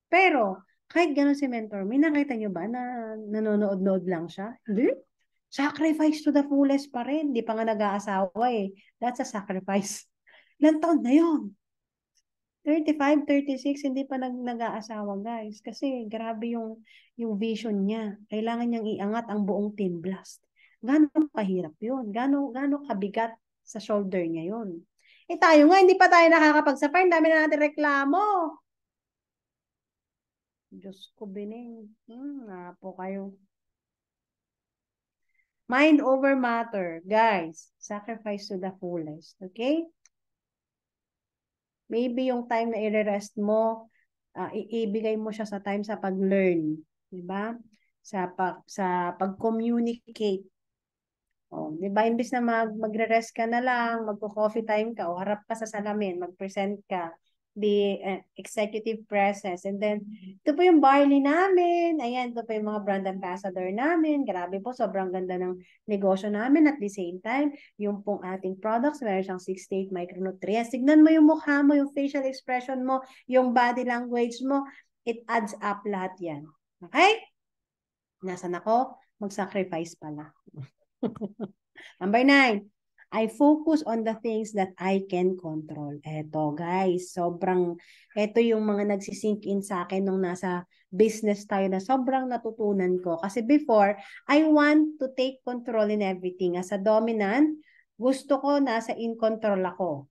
Pero, kahit ganun si Mentor, may nakita niyo ba na nanonood-nood lang siya? Hindi. Sacrifice to the fullest pa rin. Hindi pa nga nag-aasawa eh. That's a sacrifice. Ilang taon na yun? 35, 36, hindi pa nag-aasawa, guys. Kasi grabe yung vision niya. Kailangan niyang iangat ang buong Team Blast. Gano'ng kahirap yun? Gano'ng kabigat sa shoulder niya yun? Eh tayo nga, hindi pa tayo nakakapag-sapay. Ang dami na natin reklamo. Diyos ko, Bining. Nga po kayo. Mind over matter. Guys, sacrifice to the fullest. Okay? Maybe yung time na i-rest mo, iibigay mo siya sa time sa pag-learn. Diba? Sa pag-communicate. Oh, 'di ba imbes na magre-rest ka na lang, magko-coffee time ka o harap ka sa salamin, mag-present ka, the executive presence. And then ito po yung barley namin. Ayan, ito po yung mga brand ambassador namin. Grabe po, sobrang ganda ng negosyo namin. At the same time, yung pong ating products, meron siyang 68 micronutrients. Tignan mo yung mukha mo, yung facial expression mo, yung body language mo. It adds up lahat yan. Okay? Nasaan ako? Mag-sacrifice pala. Number 9, I focus on the things that I can control. Eto guys, eto yung mga nagsisink in sa akin nung nasa business tayo na sobrang natutunan ko. Kasi before, I want to take control in everything. As a dominant, gusto ko nasa in control ako.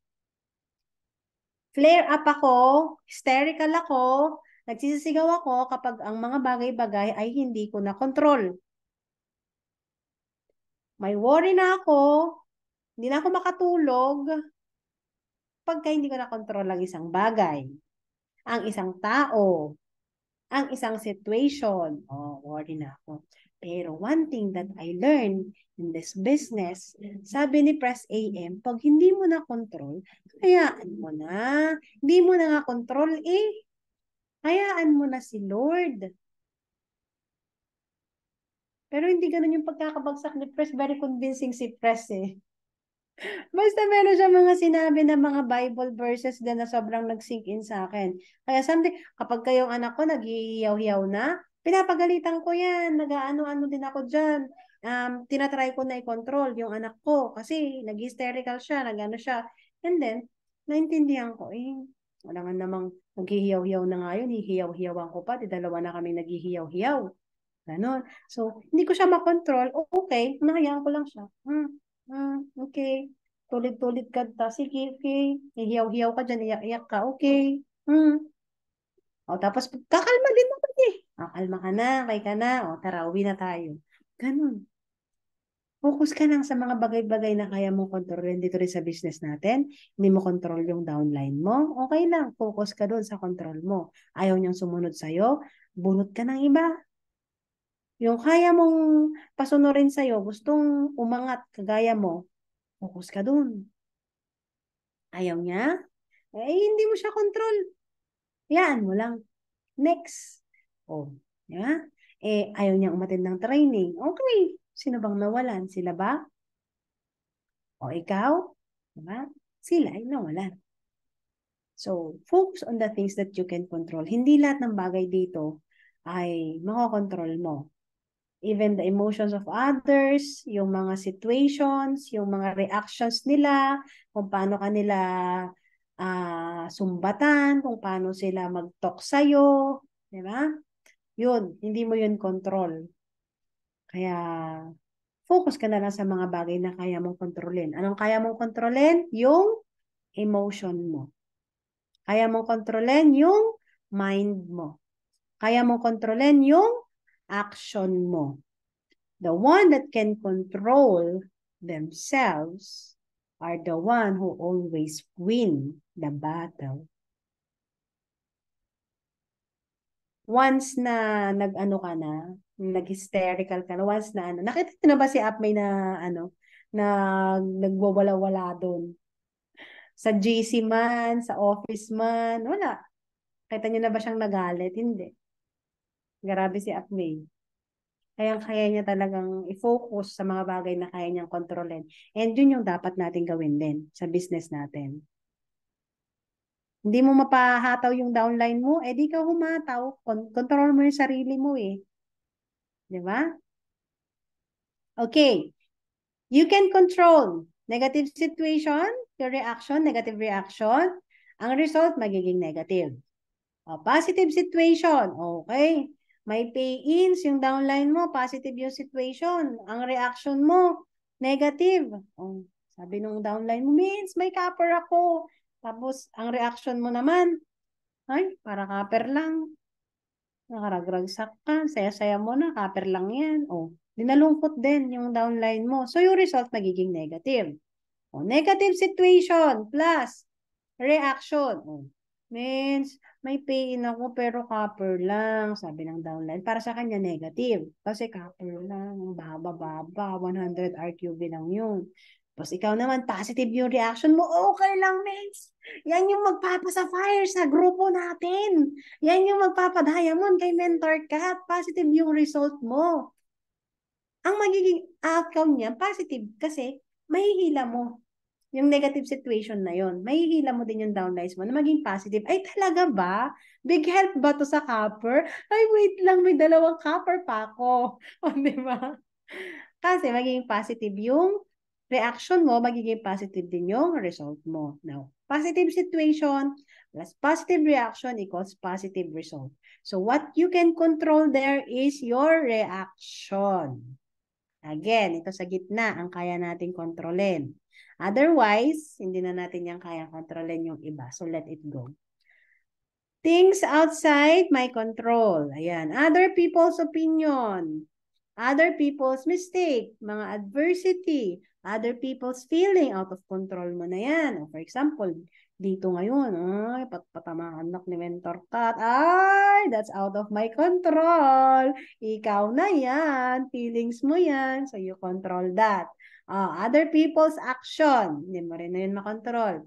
Flare up ako, hysterical ako, nagsisisigaw ako kapag ang mga bagay-bagay ay hindi ko na control. May worry na ako, hindi na ako makatulog pagka hindi ko na control ang isang bagay, ang isang tao, ang isang situation. Oh, worry na ako. Pero one thing that I learned in this business, sabi ni Press AM, pag hindi mo na control, hayaan mo na. Hindi mo na nga control eh. Hayaan mo na si Lord. Pero hindi ganun yung pagkakabagsak ni Press. Very convincing si Press eh. Basta meron siya mga sinabi na mga Bible verses din na sobrang nag-sink in sa akin. Kaya something, kapag kayong anak ko naghihiyaw-hiyaw na, pinapagalitan ko yan, nag-ano-ano din ako dyan. Tinatry ko na i-control yung anak ko kasi nag-hysterical siya, nag-ano siya. And then, naintindihan ko, wala nga namang naghihiyaw-hiyaw na nga yun, hihiyaw-hiyawan ko pa, dalawa na kami naghihiyaw-hiyaw. Ganon. So, hindi ko siya makontrol. Okay, nahayaan ko lang siya. Okay. Tulit-tulit ka ta. Sige, okay. Ihiyaw-hiyaw ka dyan, iyak-iyak ka. Okay. O, tapos, kakalma din mo eh. Kalma ka na, kay ka na. O, tara, uwi na tayo. Ganon. Focus ka lang sa mga bagay-bagay na kaya mong kontrolin dito rin sa business natin. Hindi mo control yung downline mo. Okay lang. Focus ka doon sa control mo. Ayaw niyang sumunod sa'yo. Bunot ka ng iba. Yung kaya mong pasunurin sa'yo, gustong umangat kagaya mo, focus ka dun. Ayaw niya? Hindi mo siya control. Yan mo lang. Next. Oh, yeah? Ayaw niya umattend ng training. Okay. Sino bang nawalan? Sila ba? O ikaw? Diba? Sila ay nawalan. So, focus on the things that you can control. Hindi lahat ng bagay dito ay makokontrol mo. Even the emotions of others, yung mga situations, yung mga reactions nila, kung paano kanila sumbatan, kung paano sila mag-talk sa'yo, di ba? Yun, hindi mo yun control. Kaya, focus ka na lang sa mga bagay na kaya mong kontrolin. Anong kaya mong kontrolin? Yung emotion mo. Kaya mong kontrolin yung mind mo. Kaya mong kontrolin yung action mo. The one that can control themselves are the one who always win the battle. Once na nag-ano ka na, nag-hysterical ka na, once na ano, nakita niyo na ba si Apmay na ano, na nagwawala-wala doon? Sa GC man, sa office man, wala. Kita niyo na ba siyang nagalit? Hindi. Grabe si Akme. Kaya niya talagang i-focus sa mga bagay na kaya niyang kontrolin. And yun yung dapat natin gawin din sa business natin. Hindi mo mapahataw yung downline mo, eh di ka humataw. Control mo yung sarili mo eh. Di ba? Okay. You can control negative situation, your reaction, negative reaction. Ang result, magiging negative. Positive situation, okay. May pay-ins, yung downline mo, positive yung situation. Ang reaction mo, negative. Sabi nung downline mo, means may copper ako. Tapos, ang reaction mo naman, ay, para copper lang. Nakaragragsak ka, saya-saya mo na, copper lang yan. Dinalungkot din yung downline mo. So, yung result magiging negative. Negative situation plus reaction. Means, may pay-in ako pero copper lang, sabi ng downline. Para sa kanya, negative. Kasi copper lang, baba-baba, 100 RQB lang yun. Tapos ikaw naman, positive yung reaction mo, okay lang, mates. Yan yung magpapasa fire sa grupo natin. Yan yung magpapadiamond kay Mentor Kat. Positive yung result mo. Ang magiging outcome niya, positive kasi mahihila mo yung negative situation na yon. Mahihila mo din yung downlines mo na maging positive. Ay, talaga ba? Big help ba to sa copper? Ay, wait lang, may dalawang copper pa ako. O, di ba? Kasi magiging positive yung reaction mo, magiging positive din yung result mo. Now, positive situation plus positive reaction equals positive result. So, what you can control there is your reaction. Again, ito sa gitna ang kaya nating kontrolin. Otherwise, hindi na natin yan kaya kontrolin yung iba. So, let it go. Things outside my control. Ayan. Other people's opinion. Other people's mistake. Mga adversity. Other people's feeling. Out of control mo na yan. For example, dito ngayon, ay, patama anak ni Mentor Kat. Ay, that's out of my control. Ikaw na yan. Feelings mo yan. So, you control that. Other people's action. Hindi mo rin na yun makontrol.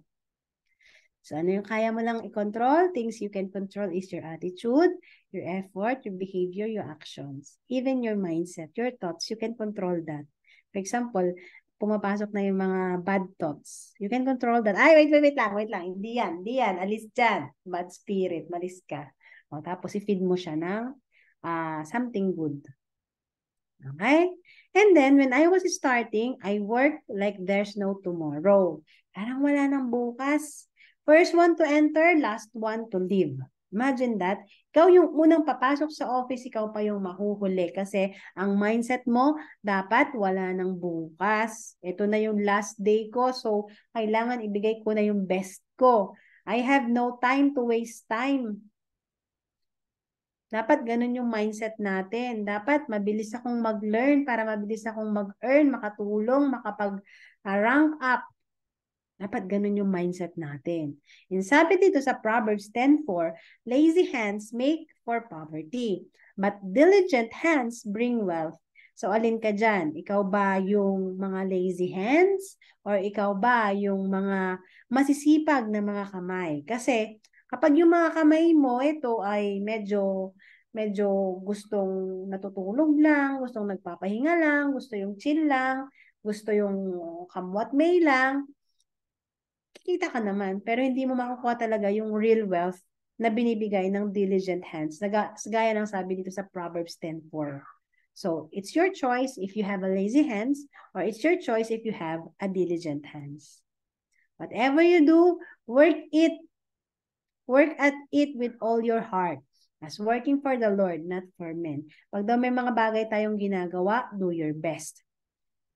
So, ano yung kaya mo lang i-control? Things you can control is your attitude, your effort, your behavior, your actions. Even your mindset, your thoughts, you can control that. For example, pumapasok na yung mga bad thoughts. You can control that. Ay, wait lang. Hindi yan. Alis dyan. Bad spirit, malis ka. Tapos i-feed mo siya ng something good. Okay? And then, when I was starting, I worked like there's no tomorrow. Parang wala nang bukas. First one to enter, last one to leave. Imagine that. Ikaw yung unang papasok sa office, ikaw pa yung mahuhuli kasi ang mindset mo, dapat wala nang bukas. Ito na yung last day ko, so kailangan ibigay ko na yung best ko. I have no time to waste time. Dapat ganun yung mindset natin. Dapat mabilis akong mag-learn para mabilis akong mag-earn, makatulong, makapag-rank up. Dapat ganun yung mindset natin. And sabi dito sa Proverbs 10:4, lazy hands make for poverty, but diligent hands bring wealth. So alin ka dyan? Ikaw ba yung mga lazy hands? Or ikaw ba yung mga masisipag na mga kamay? Kasi kapag yung mga kamay mo, ito ay medyo gustong natutulog lang, gustong nagpapahinga lang, gusto yung chill lang, gusto yung kamwat may lang, kikita ka naman, pero hindi mo makukuha talaga yung real wealth na binibigay ng diligent hands. Gaya ng sabi dito sa Proverbs 10:4. So, it's your choice if you have a lazy hands or it's your choice if you have a diligent hands. Whatever you do, work at it with all your heart. As working for the Lord, not for men. Pag daw may mga bagay tayong ginagawa, do your best.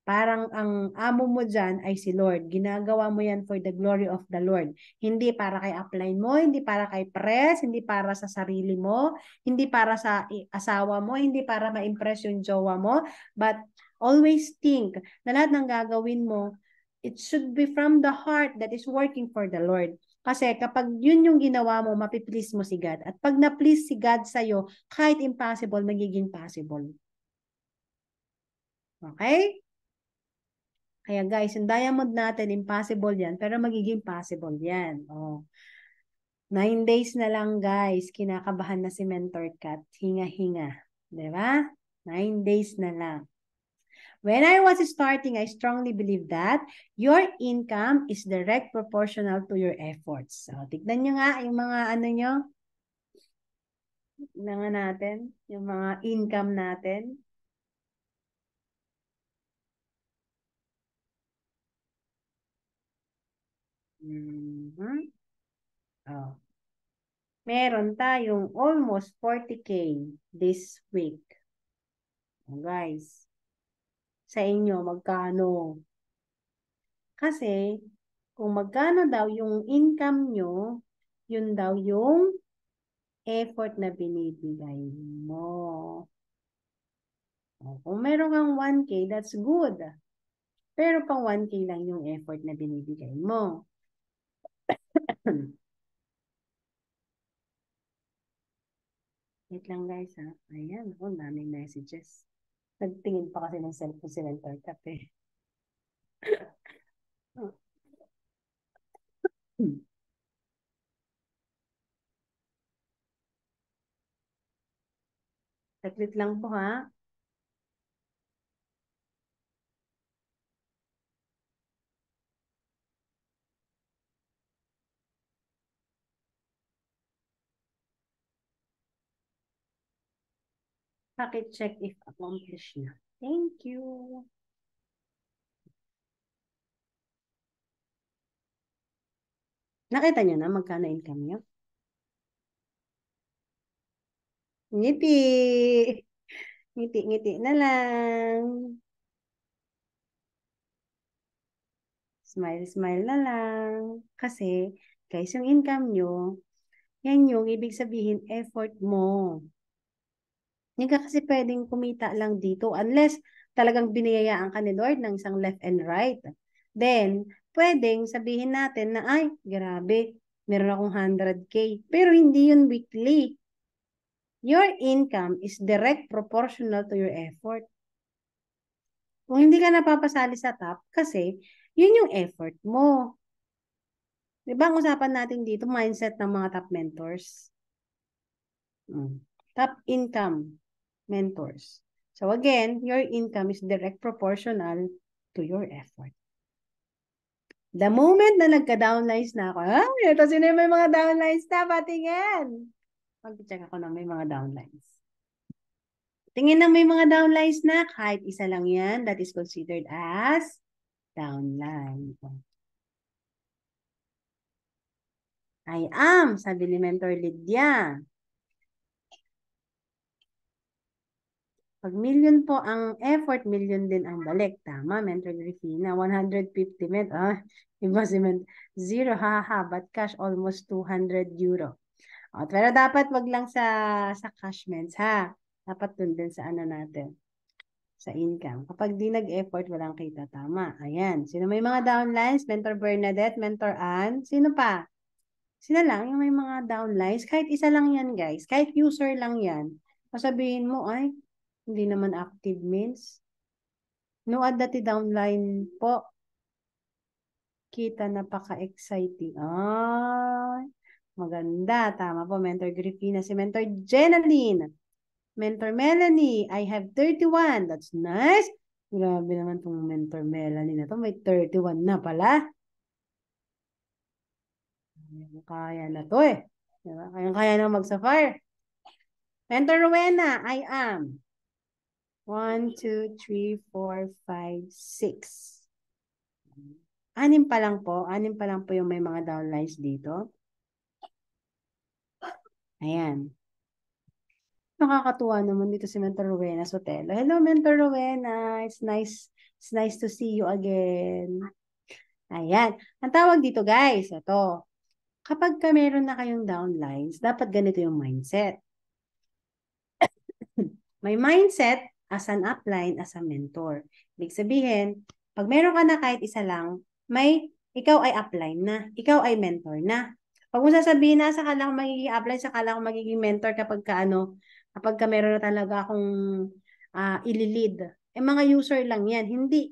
Parang ang amo mo dyan ay si Lord. Ginagawa mo yan for the glory of the Lord. Hindi para kay upline mo, hindi para kay press, hindi para sa sarili mo, hindi para sa asawa mo, hindi para ma-impress yung jowa mo, but always think na lahat ng gagawin mo, it should be from the heart that is working for the Lord. Kasi kapag yun yung ginawa mo, mapiplease mo si God. At pag na-please si God sa'yo, kahit impossible, magiging possible. Okay? Kaya guys, yung diamond natin, impossible yan, pero magiging possible yan. 9 days na lang, guys. Kinakabahan na si Mentor Kat. Hinga-hinga. Diba? 9 days na lang. When I was starting, I strongly believe that your income is direct proportional to your efforts. So, tignan nyo nga yung mga ano nyo, natin, yung mga income natin. Oh. Meron tayong almost 40K this week. Oh, guys, sa inyo, magkano? Kasi, kung magkano daw yung income nyo, yun daw yung effort na binibigay mo. Kung meron kang 1K, that's good. Pero pang 1K lang yung effort na binibigay mo. Wait lang guys ha. Ayan, daming messages. Nagtingin pa kasi ng cellphone si Mentor Cafe. Saglit lang po ha. Check if accomplished na. Thank you. Nakita nyo na magkano income nyo? Ngiti. Ngiti-ngiti na lang. Smile-smile na lang. Kasi, guys, yung income nyo, yan yung ibig sabihin effort mo. Hindi ka kasi pwedeng kumita lang dito unless talagang biniyayaan ka ni Lord ng isang left and right. Then, pwedeng sabihin natin na, ay, grabe, meron akong 100K. Pero hindi yun weekly. Your income is direct proportional to your effort. Kung hindi ka napapasali sa top, kasi yun yung effort mo. Diba ang usapan natin dito, mindset ng mga top mentors? Top income mentors. So again, your income is direct proportional to your effort. The moment na nagka-downlines na ako, ito sino yung may mga downlines na, patingin. Mag-check ako na may mga downlines. Tingin na may mga downlines na, kahit isa lang yan, that is considered as downline. I am, sabi ni Mentor Lydia. Pag million po ang effort, million din ang balik. Tama, Mentor Grifina. 150 met. Iba si Mentor. Zero, haha. But cash almost 200 euro. Pero dapat wag lang sa cash ments, ha? Dapat dun din sa ano natin. Sa income. Kapag di nag-effort, walang kita. Tama. Ayan. Sino may mga downlines? Mentor Bernadette, Mentor Ann. Sino pa? Sino lang yung may mga downlines? Kahit isa lang yan, guys. Kahit user lang yan. Sasabihin mo, ay, hindi naman active means. No add dati downline po. Kita napaka-exciting. Ay, maganda. Tama po, Mentor Griffina. Si Mentor Jenaline. Mentor Melanie, I have 31. That's nice. Grabe naman itong Mentor Melanie na to. May 31 na pala. Kaya na to eh. Diba? Kaya na mag-sapphire. Mentor Rowena, I am. 1, 2, 3, 4, 5, 6. Anim pa lang po. Anim pa lang po yung may mga downlines dito. Ayan. Nakakatuwa naman dito si Mentor Rowena Sotelo. Hello, Mentor Rowena. It's nice to see you again. Ayan. Ang tawag dito, guys, ito. Kapag ka meron na kayong downlines, dapat ganito yung mindset. May mindset as an upline, as a mentor. Ibig sabihin, pag meron ka na kahit isa lang, ikaw ay upline na, ikaw ay mentor na. Pag mo sasabihin na, saka lang magiging upline, saka lang magiging mentor kapag ka meron na talaga akong ililid. Mga user lang yan. Hindi.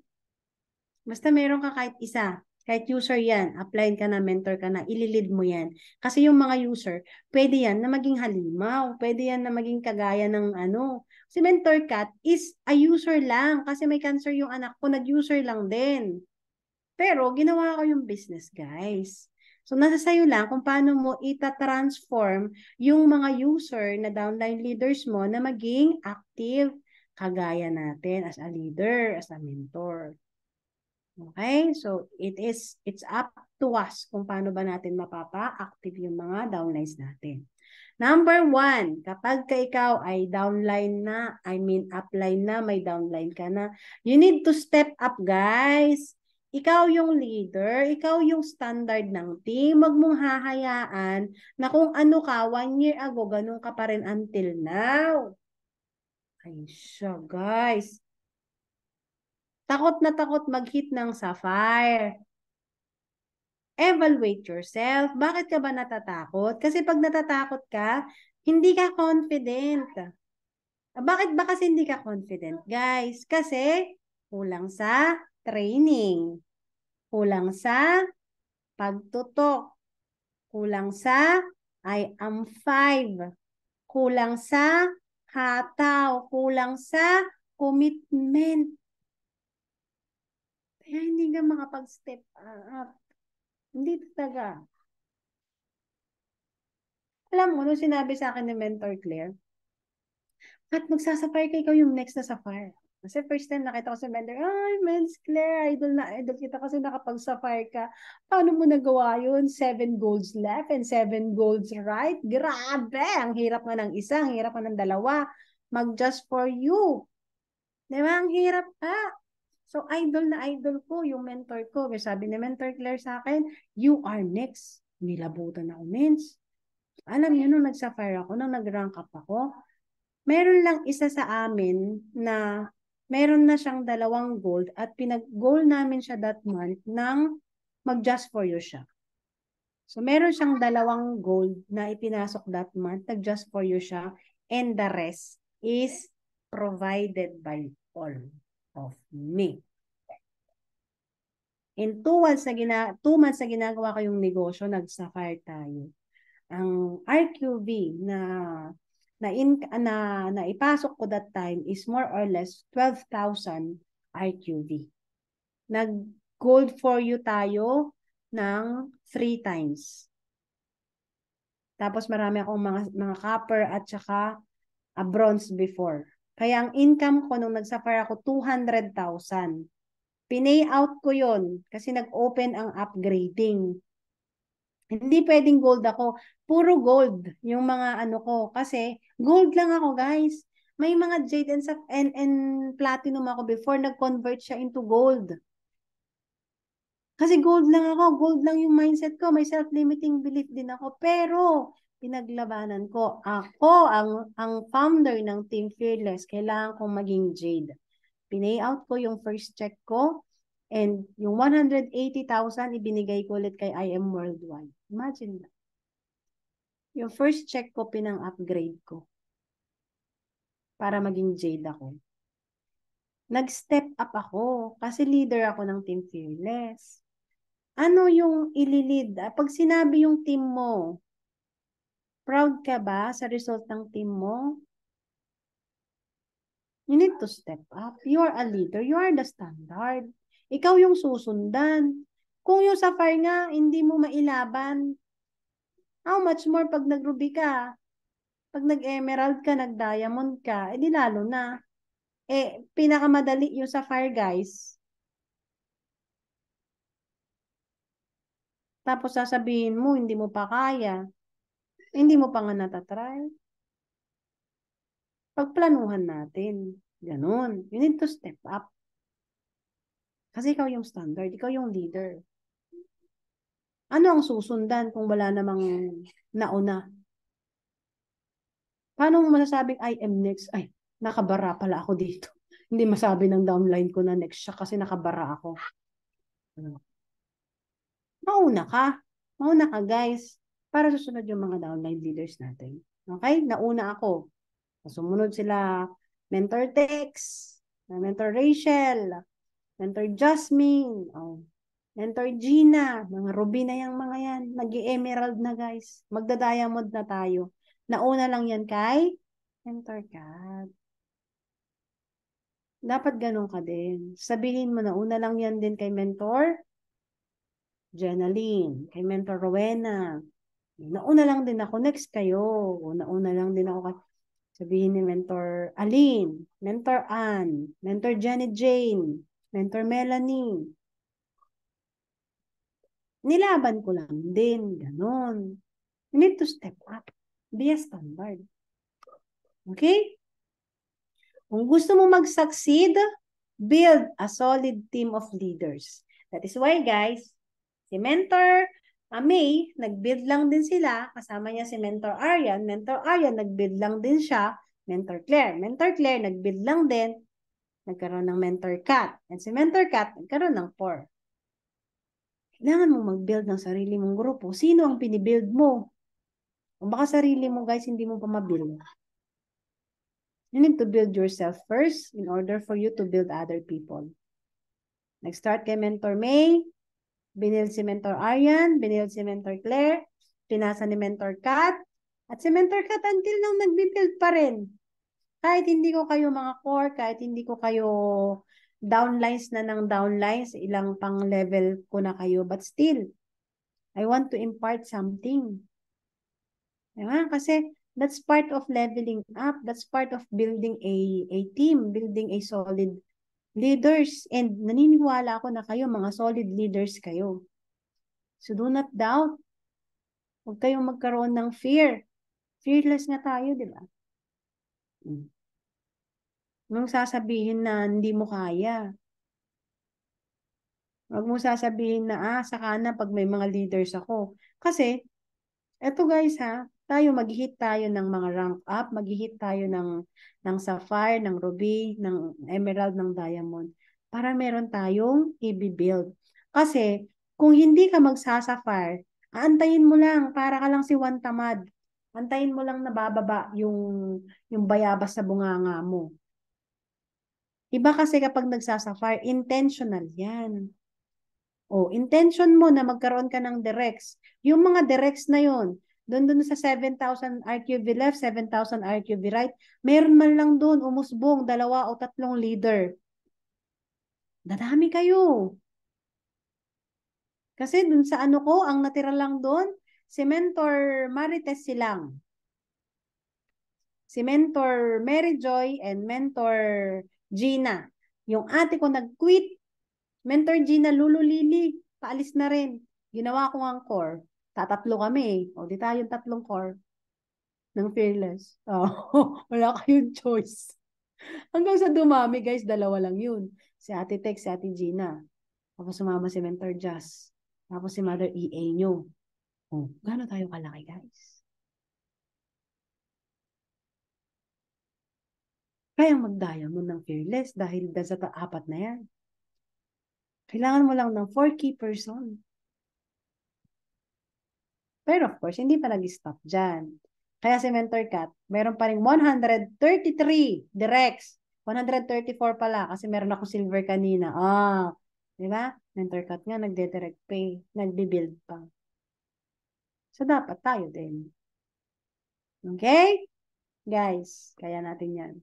Basta meron ka kahit isa. Kahit user yan, applyin ka na, mentor ka na, ililid mo yan. Kasi yung mga user, pwede yan na maging halimaw, pwede yan na maging kagaya ng ano. Si Mentor Cat is a user lang kasi may cancer yung anak ko, nag-user lang din. Pero ginawa ko yung business, guys. So, nasa sayo lang kung paano mo ita-transform yung mga user na downline leaders mo na maging active kagaya natin as a leader, as a mentor. Okay? So, it's up to us kung paano ba natin mapapa-active yung mga downlines natin. Number 1, kapag ka ikaw ay downline na, I mean upline na, may downline ka na, you need to step up, guys. Ikaw yung leader, ikaw yung standard ng team. Huwag mong hahayaan na kung ano ka 1 year ago, ganun ka pa rin until now. Ay siya, guys. Takot na takot mag-hit ng sapphire. Evaluate yourself. Bakit ka ba natatakot? Kasi pag natatakot ka, hindi ka confident. Bakit ba kasi hindi ka confident, guys? Kasi kulang sa training. Kulang sa pagtutok. Kulang sa I am 5. Kulang sa hataw. Kulang sa commitment. Kaya hindi ka makapag-step up. Hindi talaga. Alam mo, nung sinabi sa akin ni Mentor Claire, at magsasapphire ka, ikaw yung next na sapphire. Kasi first time nakita ko sa Mentor, ay, Men's Claire, idol na idol kita kasi nakapag-sapphire ka. Paano mo nagawa yun? 7 golds left and 7 golds right? Grabe! Ang hirap nga ng isa, ang hirap nga ng dalawa. Mag-just for you. Diba? Ang hirap pa. So, idol na idol ko, yung mentor ko. Sabi ni Mentor Claire sa akin, you are next. Nilabutan ako, Men's. Alam niyo, nung nag-sapphire ako, nung nag-rank up ako, meron lang isa sa amin na meron na siyang 2 gold at pinag-goal namin siya that month ng mag-just for you siya. So, meron siyang 2 gold na ipinasok that month, nag-just for you siya, and the rest is provided by all of me. In 2 months na ginagawa ko yung negosyo, nag-sapphire tayo. Ang RQV na ipasok ko that time is more or less 12,000 RQV. Nag-gold for you tayo ng 3 times. Tapos marami akong mga copper at saka a bronze before. Kaya ang income ko nung nag-sapphire ako 200,000. Pinay out ko yon kasi nag-open ang upgrading. Hindi pwedeng gold ako. Puro gold yung mga ano ko. Kasi gold lang ako, guys. May mga jade and platinum ako before nag-convert siya into gold. Kasi gold lang ako. Gold lang yung mindset ko. May self-limiting belief din ako. Pero pinaglabanan ko. Ako ang founder ng Team Fearless. Kailangan kong maging jade. Pinay out ko yung first check ko. And yung 180,000 ibinigay ko ulit kay IM Worldwide. Imagine that. Yung first check ko, pinang-upgrade ko para maging Jade ako. Nag-step up ako kasi leader ako ng Team Fearless. Ano yung ililid? Pag sinabi yung team mo, proud ka ba sa result ng team mo? You need to step up. You are a leader. You are the standard. Ikaw yung susundan. Kung yung sapphire nga, hindi mo mailaban, how much more pag nag-ruby ka? Pag nag-emerald ka, nag-diamond ka, edi lalo na. Pinakamadali yung sapphire, guys. Tapos sasabihin mo, hindi mo pa kaya. Hindi mo pa nga natatry. Pagplanuhan natin. Ganun. You need to step up. Kasi ikaw yung standard. Ikaw yung leader. Ano ang susundan kung wala namang nauna? Paano mo masasabing I am next? Ay, nakabara pala ako dito. Hindi masabi ng downline ko na next siya kasi nakabara ako. Mauna ka. Mauna ka, guys. Para susunod yung mga downline leaders natin. Okay? Nauna ako. Sumunod sila Mentor Tex, Mentor Rachel, Mentor Jasmine. Oh. Mentor Gina, mga ruby na yung mga yan. Nag-emerald na guys. Magda-diamond na tayo. Nauna lang yan kay Mentor Kat. Dapat ganun ka din. Sabihin mo na una lang yan din kay Mentor Jenaline, kay Mentor Rowena. Nauna lang din ako. Next kayo. Nauna lang din ako. Sabihin ni Mentor Aline, Mentor Ann, Mentor Janet Jane, Mentor Melanie. Nilaban ko lang din. Ganon. You need to step up. Be a standard. Okay? Kung gusto mo mag-succeed, build a solid team of leaders. That is why, guys, si Mentor May, nag-build lang din sila. Kasama niya si Mentor Aryan. Mentor Aryan, nag-build lang din siya. Mentor Claire. Mentor Claire, nag-build lang din. Nagkaroon ng Mentor Cat. And si Mentor Cat, nagkaroon ng POR. Kailangan mo mag-build ng sarili mong grupo. Sino ang pinibuild mo? Kung baka sarili mo, guys, hindi mo pa mabuild. You need to build yourself first in order for you to build other people. Nag-start kay Mentor May, binild si Mentor Aryan, binild si Mentor Claire, pinasa ni Mentor Kat, at si Mentor Kat until nang nag-build pa rin. Kahit hindi ko kayo mga core, kahit hindi ko kayo downlines na ng downlines, ilang pang level ko na kayo, but still, I want to impart something. Diba? Kasi that's part of leveling up. That's part of building a team, building a solid leaders. And naniniwala ako na kayo, mga solid leaders kayo. So do not doubt. Huwag kayong magkaroon ng fear. Fearless nga tayo, di ba? Nung sasabihin na hindi mo kaya. Huwag mo sasabihin na, saka na pag may mga leaders ako. Kasi, eto guys ha, mag-hit tayo ng mga rank up, mag-hit tayo ng sapphire, ng ruby, ng emerald, ng diamond, para meron tayong i-build. Kasi, kung hindi ka magsasapphire, aantayin mo lang, para ka lang si Juan Tamad. Antayin mo lang na bababa yung bayabas sa bunganga mo. Iba kasi kapag nagsasapphire, intentional yan. O, intention mo na magkaroon ka ng directs. Yung mga directs na yon, doon sa 7,000 RQV left, 7,000 RQV right, meron man lang doon umusbong 2 o 3 leader. Dadami kayo. Kasi doon sa ano ko, ang natira lang doon, si Mentor Marites silang. Si Mentor Mary Joy and Mentor Gina. Yung ate ko nag-quit. Mentor Gina, Lulu Lili, paalis na rin. Ginawa ko ang core. Tatatlo kami eh. O, di tayong 3 core ng Fearless. Oh, wala kayong choice. Hanggang sa dumami, guys, 2 lang yun. Si Ate Tex, si Ate Gina. Tapos sumama si Mentor Jazz. Tapos si Mother EA nyo. Oh, gaano tayo kalaki, guys? Kaya mag-diamond ng Fearless dahil sa 4 na yan. Kailangan mo lang ng 4 key person. Pero of course, hindi pa nag-stop dyan. Kaya si Mentor Cat, meron pa rin 133 directs. 134 pala kasi meron ako silver kanina. Di ba? Mentor Cat nga, nagde-direct pay, nagbe-build pa. So, dapat tayo din. Okay? Guys, kaya natin yan.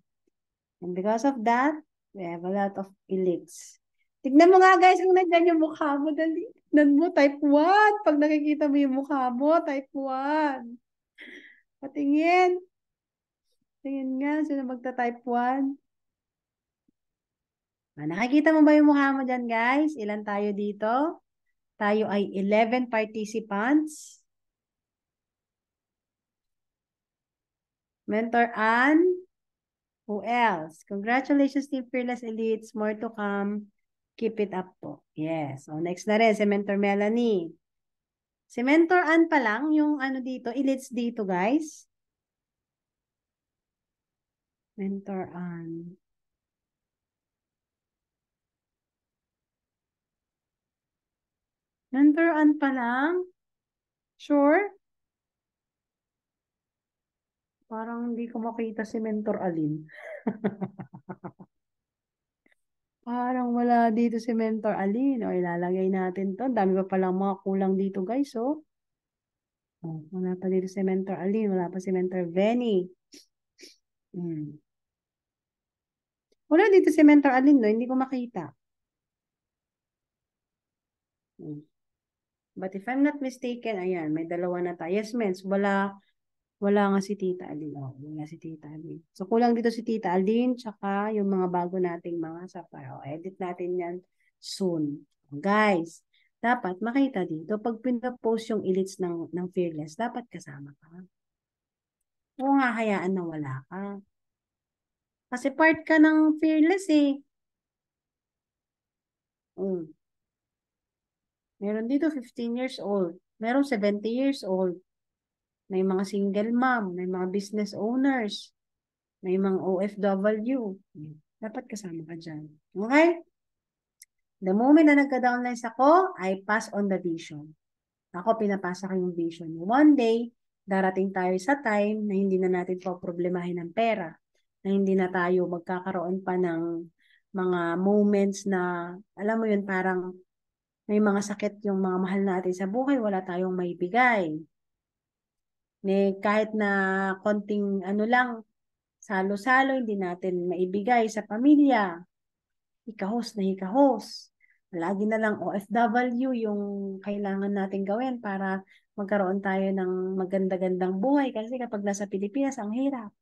And because of that, we have a lot of elites. Tignan mo nga guys, kung nandyan yung mukha mo, dali. Nan mo, type 1. Pag nakikita mo yung mukha mo, type 1. Patingin. Tingin nga, sino magta-type 1? Nakikita mo ba yung mukha mo dyan, guys? Ilan tayo dito? Tayo ay 11 participants. Mentor Ann. Who else? Congratulations, Team Fearless Elites. More to come. Keep it up po. Yes. So, next na rin, si Mentor Melanie. Si Mentor Ann pa lang, yung ano dito, elites dito, guys. Mentor Ann. Mentor Ann pa lang? Sure? Parang hindi ko makita si Mentor Alin. Parang wala dito si Mentor Alin. O, ilalagay natin to. Dami pa palang mga kulang dito, guys, oh. Oh, wala pa dito si Mentor Alin. Wala pa si Mentor Venny. Hmm. Wala dito si Mentor Alin, no? Hindi ko makita. Hmm. But if I'm not mistaken, ayan, may dalawa na tayo. Yes, mens, wala nga si Tita Alin. Oh, wala si Tita Alin. So, kulang dito si Tita Alin, tsaka yung mga bago nating mga sapphire. Oh, edit natin yan soon. Guys, dapat makita dito, pag pinapost yung elites ng Fearless, dapat kasama ka. Huwag nga hayaan na wala ka. Kasi part ka ng Fearless eh. Mm. Meron dito 15 years old. Meron 70 years old. May mga single mom, may mga business owners, may mga OFW. Dapat kasama ka dyan. Okay? The moment na nagka-downlines ako, I pass on the vision. Ako, pinapasa ko yung vision. One day, darating tayo sa time na hindi na natin po problemahin ng pera, na hindi na tayo magkakaroon pa ng mga moments na, alam mo yun, parang may mga sakit yung mga mahal natin sa buhay, wala tayong maibigay. Kahit na konting ano lang, salo-salo, hindi natin maibigay sa pamilya. Hikahos na hikahos. Lagi na lang OFW yung kailangan natin gawin para magkaroon tayo ng maganda-gandang buhay. Kasi kapag nasa Pilipinas, ang hirap.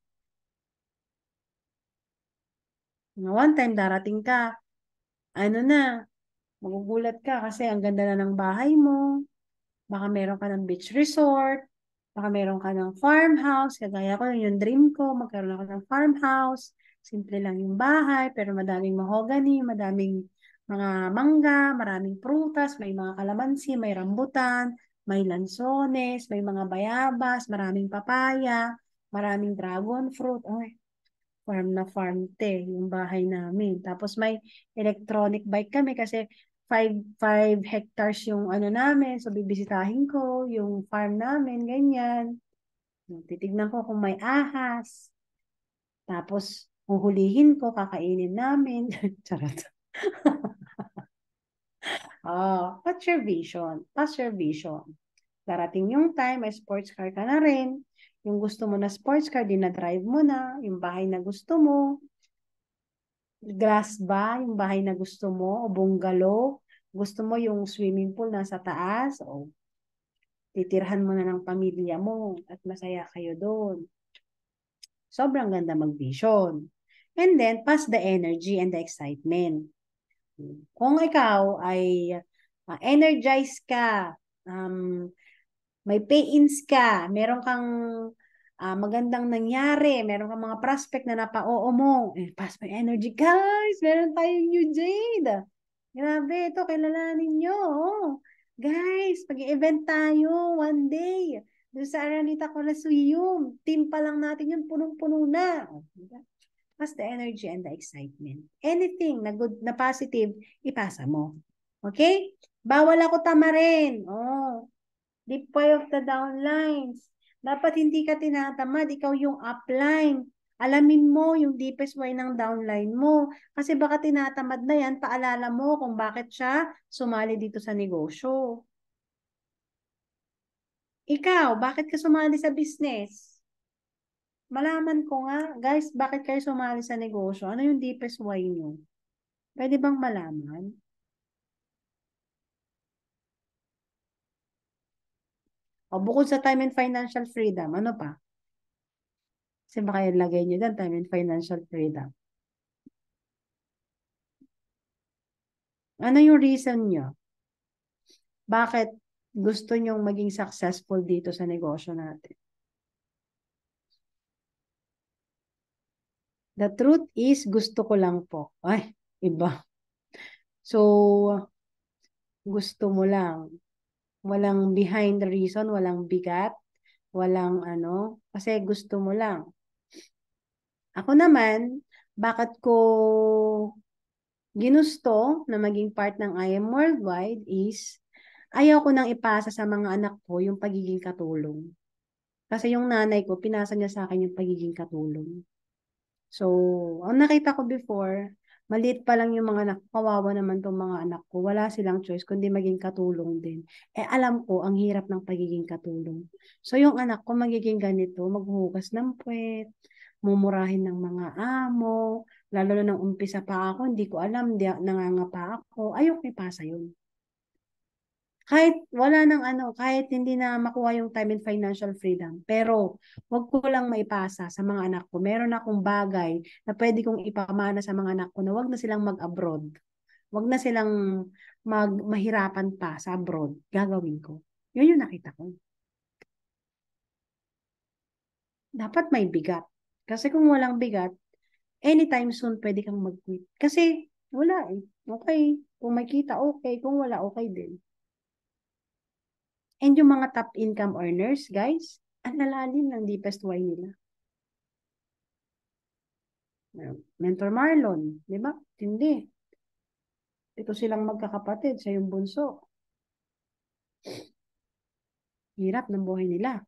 One time, darating ka, ano na, magugulat ka kasi ang ganda na ng bahay mo. Baka meron ka ng beach resort. Baka meron ka ng farmhouse. Kagaya ko, yun yung dream ko. Magkaroon ako ng farmhouse. Simple lang yung bahay, pero madaming mahogany, madaming mga mangga, maraming prutas, may mga kalamansi, may rambutan, may lansones, may mga bayabas, maraming papaya, maraming dragon fruit. Ay, farm na farm yung bahay namin. Tapos may electronic bike kami kasi 5 hectares yung ano namin. So, bibisitahin ko yung farm namin, ganyan. Titignan ko kung may ahas. Tapos, huhulihin ko, kakainin namin. Charot. Oh, what's your vision? What's your vision? Darating yung time, may sports car ka na rin. Yung gusto mo na sports car, dinadrive mo na. Yung bahay na gusto mo. Grass ba? Yung bahay na gusto mo? O bungalow? Gusto mo yung swimming pool nasa taas? O titirhan mo na ng pamilya mo at masaya kayo doon. Sobrang ganda mag-vision. And then, pass the energy and the excitement. Kung ikaw ay energized ka, um, may pay-ins ka, meron kang magandang nangyari, meron kang mga prospect na napa-oo mo, pass my energy. Guys, meron tayong new Jade. Grabe, ito, kilalanin nyo. Oh. Guys, pag-event tayo one day. Doon sa Aranita Coliseum. Team pa lang natin yun, punong-puno na. Oh, diba? Pass the energy and the excitement. Anything na good, na positive, ipasa mo. Okay? Bawal ako tamarin. Oh, deep way of the downlines. Dapat hindi ka tinatamad, ikaw yung upline. Alamin mo yung deepest way ng downline mo. Kasi baka tinatamad na yan, paalala mo kung bakit siya sumali dito sa negosyo. Ikaw, bakit ka sumali sa business? Malaman ko nga, guys, bakit kayo sumali sa negosyo? Ano yung deepest way nyo? Pwede bang malaman? O bukod sa time and financial freedom, ano pa? Kasi baka ilagay nyo dyan, time and financial freedom. Ano yung reason nyo? Bakit gusto nyong maging successful dito sa negosyo natin? The truth is, gusto ko lang po. Ay, iba. So, gusto mo lang. Walang behind the reason, walang bigat, walang ano, kasi gusto mo lang. Ako naman, bakit ko ginusto na maging part ng I Am Worldwide is, ayaw ko nang ipasa sa mga anak ko yung pagiging katulong. Kasi yung nanay ko, pinasa niya sa akin yung pagiging katulong. So, ang nakita ko before, Maliit pa lang yung mga anak ko, kawawa naman tong mga anak ko. Wala silang choice kundi maging katulong din. Alam ko, ang hirap ng pagiging katulong. So, yung anak ko magiging ganito, maghuhugas ng puwet, mumurahin ng mga amo, lalo na nung umpisa pa ako, hindi ko alam, nangangapa ako. Ayoko ipasa yun. Kahit wala ng kahit hindi na makuha yung time and financial freedom, pero wag ko lang maipasa sa mga anak ko. Meron akong bagay na pwede kong ipamana sa mga anak ko na wag na silang mag-abroad. Wag na silang mahirapan pa sa abroad. Gagawin ko. Yun yung nakita ko. Dapat may bigat. Kasi kung walang bigat, anytime soon pwede kang mag-quit. Kasi wala eh. Okay. Kung may kita, okay. Kung wala, okay din. And yung mga top income earners, guys, ang lalalim ng deepest why nila. Mentor Marlon, di ba? Hindi. Ito silang magkakapatid sa yung bunso. Hirap ng buhay nila.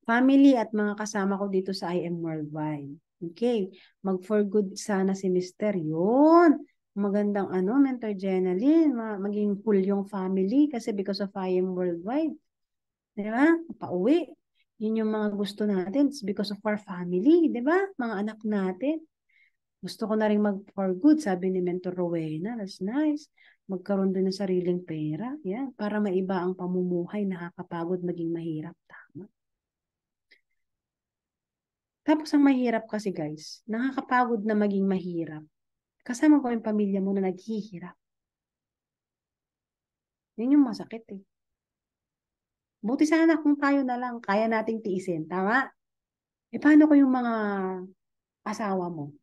Family at mga kasama ko dito sa IM Worldwide. Okay. Mag-for good sana si Mr. Yun. Magandang Mentor Jenaline. Maging full yung family kasi because of IM Worldwide. Di ba? Pauwi. Yun yung mga gusto natin. It's because of our family. Di ba? Mga anak natin. Gusto ko na rin mag-for good, sabi ni Mentor Rowena. That's nice. Magkaroon din ng sariling pera. Yan. Para maiba ang pamumuhay, nakakapagod, maging mahirap. Tama. Tapos ang mahirap kasi guys, nakakapagod na maging mahirap. Kasama ko yung pamilya mo na naghihirap. Yun yung masakit eh. Buti sana kung tayo na lang, kaya nating tiisin. Tama? Paano ko yung mga asawa mo?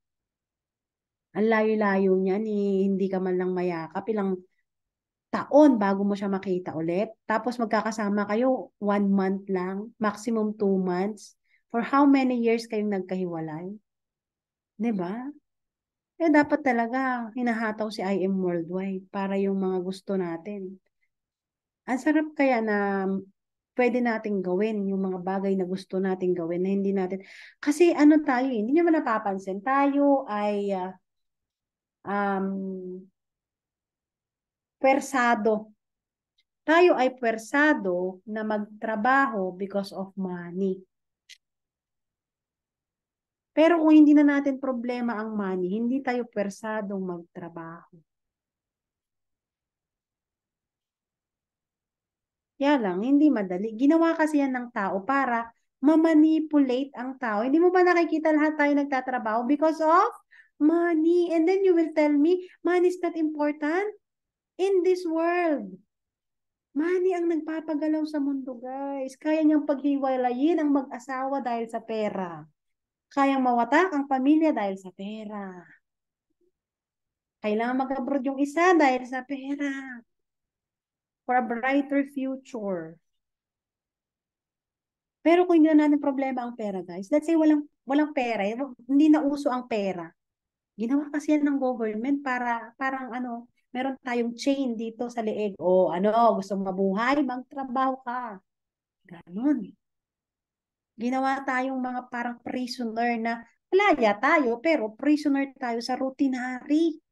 Ang layo-layo niyan, hindi ka man lang mayakap. Ilang taon bago mo siya makita ulit. Tapos magkakasama kayo 1 month lang, maximum 2 months. For how many years kayong nagkahiwalay? 'Di ba? Dapat talaga hinahataw si IM Worldwide para yung mga gusto natin. Ang sarap kaya na pwede nating gawin yung mga bagay na gusto nating gawin na hindi natin. Kasi tayo, hindi nyo ba napapansin? Tayo ay pwersado. Tayo ay pwersado na magtrabaho because of money. Pero kung hindi na natin problema ang money, hindi tayo pwersadong magtrabaho. Kaya lang, hindi madali. Ginawa kasi yan ng tao para ma-manipulate ang tao. Hindi mo ba nakikita lahat tayo nagtatrabaho because of money? And then you will tell me, money is not important in this world. Money ang nagpapagalaw sa mundo, guys. Kaya niyang paghiwalayin ang mag-asawa dahil sa pera. Kayang mawatak ang pamilya dahil sa pera. Kailangan mag-abroad yung isa dahil sa pera. For a brighter future. Pero kung hindi na natin problema ang pera, guys, let's say walang pera, hindi na uso ang pera. Ginawa kasi yan ng government para parang meron tayong chain dito sa leeg. O gusto mong mabuhay, magtrabaho ka. Ganon. Ginawa tayong mga parang prisoner na malaya tayo, pero prisoner tayo sa routinary.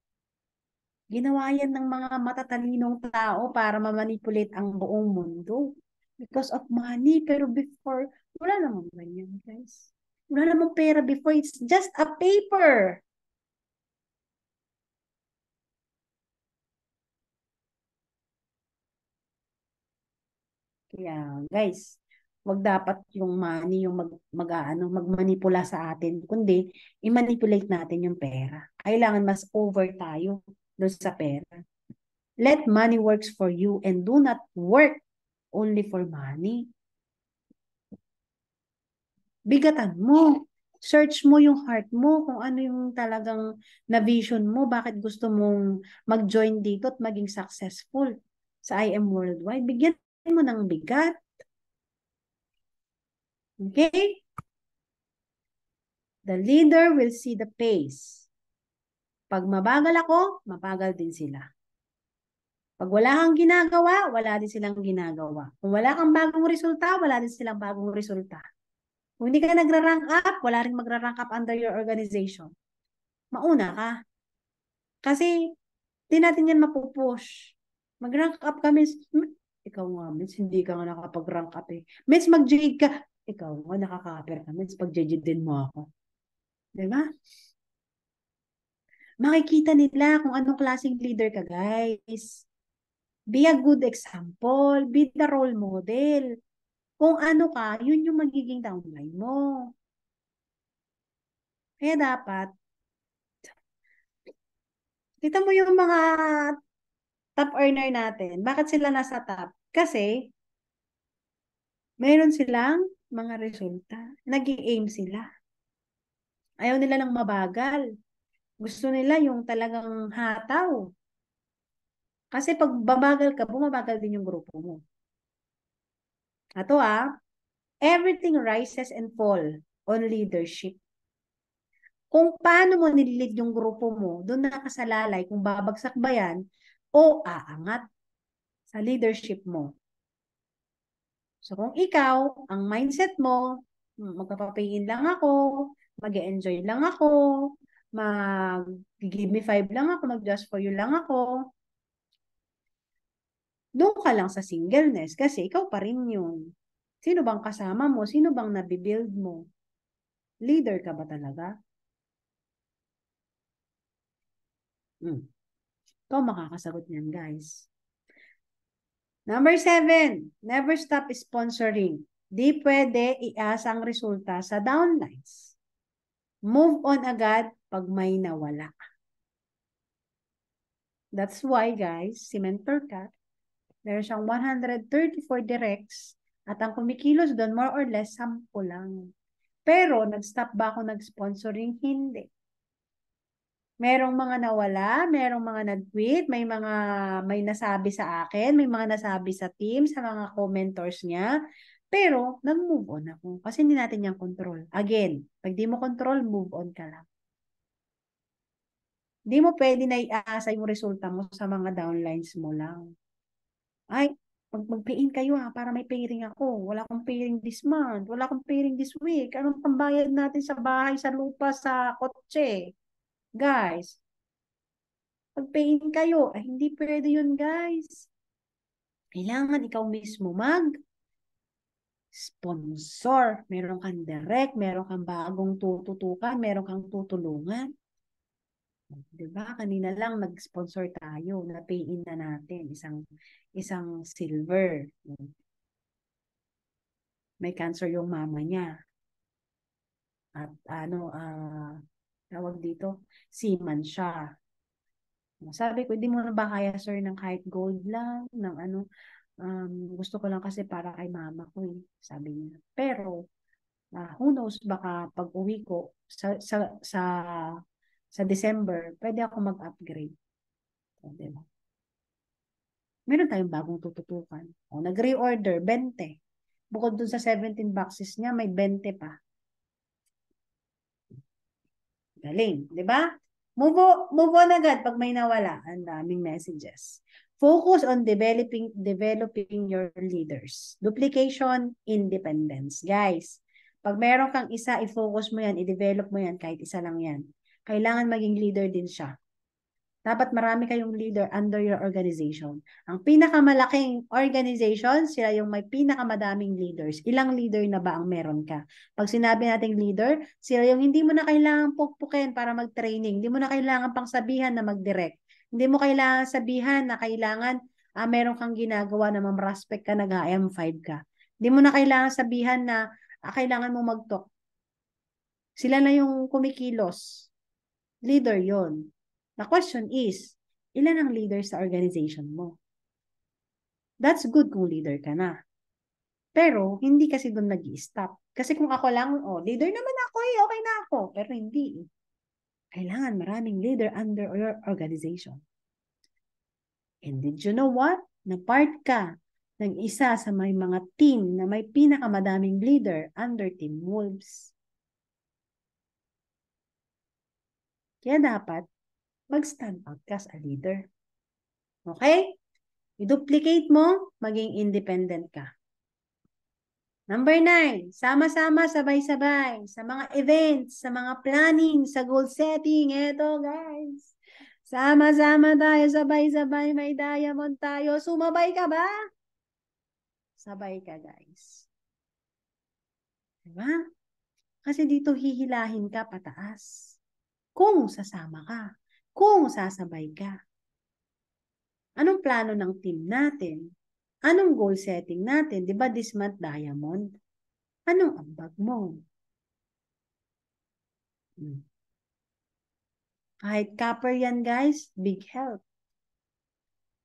Ginawa yan ng mga matatalinong tao para ma-manipulate ang buong mundo. Because of money. Pero before, wala namang ganyan, guys. Wala namang pera before. It's just a paper. Kaya, guys, wag dapat yung money yung magmanipula sa atin, kundi i-manipulate natin yung pera. Kailangan mas over tayo doon sa pera. Let money works for you and do not work only for money. Bigatan mo. Search mo yung heart mo kung ano yung talagang na-vision mo, bakit gusto mong mag-join dito at maging successful sa IM Worldwide. Bigyan mo ng bigat. Okay? The leader will see the pace. Pag mabagal ako, mabagal din sila. Pag wala kang ginagawa, wala din silang ginagawa. Kung wala kang bagong resulta, wala din silang bagong resulta. Kung hindi ka nagra-rank up, wala rin magra-rank up under your organization. mauna ka. Kasi, di natin yan mapupush. Mag-rank up ka, miss. Ikaw nga, miss, hindi ka nga nakapag-rank up eh. Miss, mag-jade ka. Ikaw nga, nakaka-upper ka. Miss, pag-jade din mo ako. Diba? Makikita nila kung anong klaseng leader ka, guys. Be a good example. Be the role model. Kung ano ka, yun yung magiging downline mo. Kaya dapat, kita mo yung mga top earner natin. Bakit sila nasa top? Kasi, mayroon silang mga resulta. Nag-i-aim sila. Ayaw nila ng mabagal. Gusto nila yung talagang hataw. Kasi pag babagal ka, bumabagal din yung grupo mo. Ato everything rises and fall on leadership. Kung paano mo nililid yung grupo mo, doon nakasalalay kung babagsak ba yan o aangat sa leadership mo. So kung ikaw, ang mindset mo, magpapapayin lang ako, mag-enjoy lang ako, mag-give me 5 lang ako, mag-just for you lang ako, doon ka lang sa singleness kasi ikaw pa rin yun. Sino bang kasama mo? Sino bang nabibuild mo? Leader ka ba talaga? Ikaw makakasagot niyan, guys. Number 7, never stop sponsoring. Di pwede iasa ang resulta sa downlines. Move on agad pag may nawala. That's why, guys, si Mentor Cat, meron siyang 134 directs at ang kumikilos doon, more or less, 10 lang. Pero, nag-stop ba ako nag-sponsoring? Hindi. Merong mga nawala, merong mga nag-quit, may nasabi sa akin, may mga nasabi sa team, sa mga commentors niya. Pero, nag-move on ako. Kasi hindi natin yung control. Again, pag di mo control, move on ka lang. Hindi mo pwede na iasa yung resulta mo sa mga downlines mo lang. Ay, mag-pay-in kayo para may pairing ako. Wala akong pairing this month. Wala akong pairing this week. Anong pambayad natin sa bahay, sa lupa, sa kotse? Guys, mag-pay-in kayo. Ay, hindi pwede yun, guys. Kailangan ikaw mismo sponsor. Meron kang direct, meron kang bagong tututukan, meron kang tutulungan. Diba? Kanina lang nag-sponsor tayo, na-pay-in na natin, isang silver. May cancer yung mama niya. At tawag dito, seaman siya. Sabi ko, hindi mo na ba kaya, sir, ng kahit gold lang, ng gusto ko lang kasi para kay mama ko eh, sabi niya. Pero, who knows, baka pag uwi ko sa December, pwede ako mag-upgrade. So, diba? Meron tayong bagong tututukan. O, nag-reorder, 20. Bukod dun sa 17 boxes niya, may 20 pa. Galing, di ba? Move on agad pag may nawala. Ang daming messages. Focus on developing your leaders. Duplication, independence. Guys, pag meron kang isa, i-focus mo yan, i-develop mo yan, kahit isa lang yan. Kailangan maging leader din siya. Dapat marami kayong leader under your organization. Ang pinakamalaking organization, sila yung may pinakamadaming leaders. Ilang leader na ba ang meron ka? Pag sinabi nating leader, sila yung hindi mo na kailangan pukpukin para mag-training. Hindi mo na kailangan pang sabihan na mag-direct. Hindi mo kailangan sabihan na kailangan meron kang ginagawa na mam-prospect ka, nag-IM5 ka. Hindi mo na kailangan sabihan na kailangan mo mag-talk. Sila na yung kumikilos. Leader yon. The question is, ilan ang leader sa organization mo? That's good kung leader ka na. Pero, hindi kasi doon nag-i-stop. Kasi kung ako lang, leader naman ako okay na ako. Pero hindi. Kailangan maraming leader under your organization. And did you know what? Na part ka ng isa sa may mga team na may pinakamadaming leader under Team Wolves. Kaya dapat, mag-stand out ka as a leader. Okay? I-duplicate mo, maging independent ka. Number 9, sama-sama, sabay-sabay sa mga events, sa mga planning, sa goal setting. Eto, guys. Sama-sama tayo, sabay-sabay, may diamond tayo. Sumabay ka ba? Sabay ka, guys. Diba? Kasi dito hihilahin ka pataas. Kung sasama ka, kung sasabay ka. Anong plano ng team natin? Anong goal setting natin? Di ba this month diamond? Anong ambag mo? Kahit copper yan guys, big help.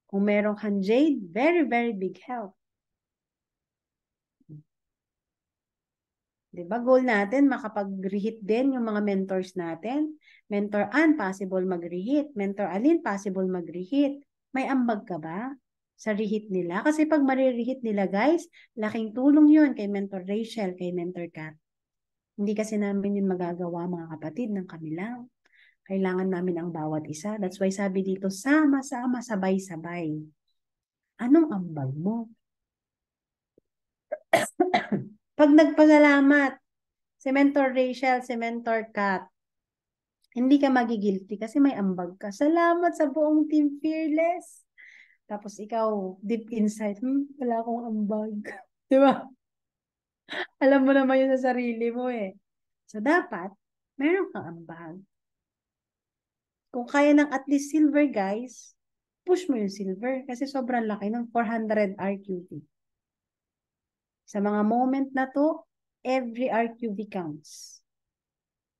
Kung meron kang jade, very, very big help. Diba? Goal natin, makapag-reheat din yung mga mentors natin. Mentor Ann, possible mag-reheat. Mentor Alin, possible mag-reheat. May ambag ka ba sa reheat nila? Kasi pag marireheat nila, guys, laking tulong yun kay Mentor Rachel, kay Mentor Kat. Hindi kasi namin yun magagawa, mga kapatid, ng kami lang. Kailangan namin ang bawat isa. That's why sabi dito, sama-sama, sabay-sabay. Anong ambag mo? Pag nagpasalamat, si Mentor Rachel, si Mentor Kat, hindi ka magigilty kasi may ambag ka. Salamat sa buong Team Fearless. Tapos ikaw, deep inside, wala akong ambag. Di ba? Alam mo naman yun sa sarili mo eh. So, dapat, meron kang ambag. Kung kaya ng at least silver, guys, push mo yung silver kasi sobrang laki ng 400 RQV. Sa mga moment na to, every RQV counts.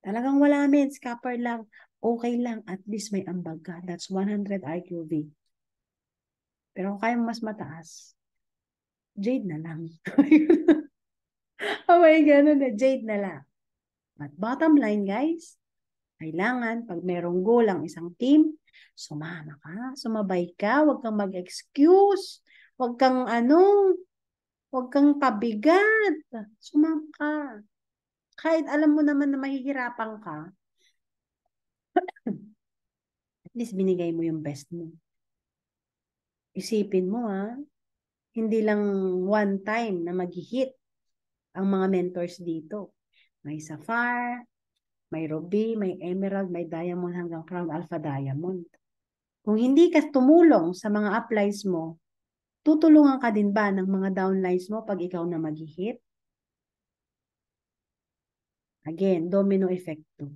Talagang wala men, scupper lang, okay lang, at least may ambag ka. That's 100 RQV. Pero kung kaya mas mataas, jade na lang. Oh my ganun eh, jade na lang. But bottom line guys, kailangan pag merong goal ang isang team, sumama ka, sumabay ka, huwag kang mag-excuse, huwag kang huwag kang pabigat, sumama ka. Kahit alam mo naman na mahihirapan ka, at least binigay mo yung best mo. Isipin mo hindi lang one time na mag-hit ang mga mentors dito. May Sapphire, may Ruby, may Emerald, may Diamond hanggang Crown Alpha Diamond. Kung hindi ka tumulong sa mga uplines mo, tutulungan ka din ba ng mga downlines mo pag ikaw na mag-hit? Again, domino effect to.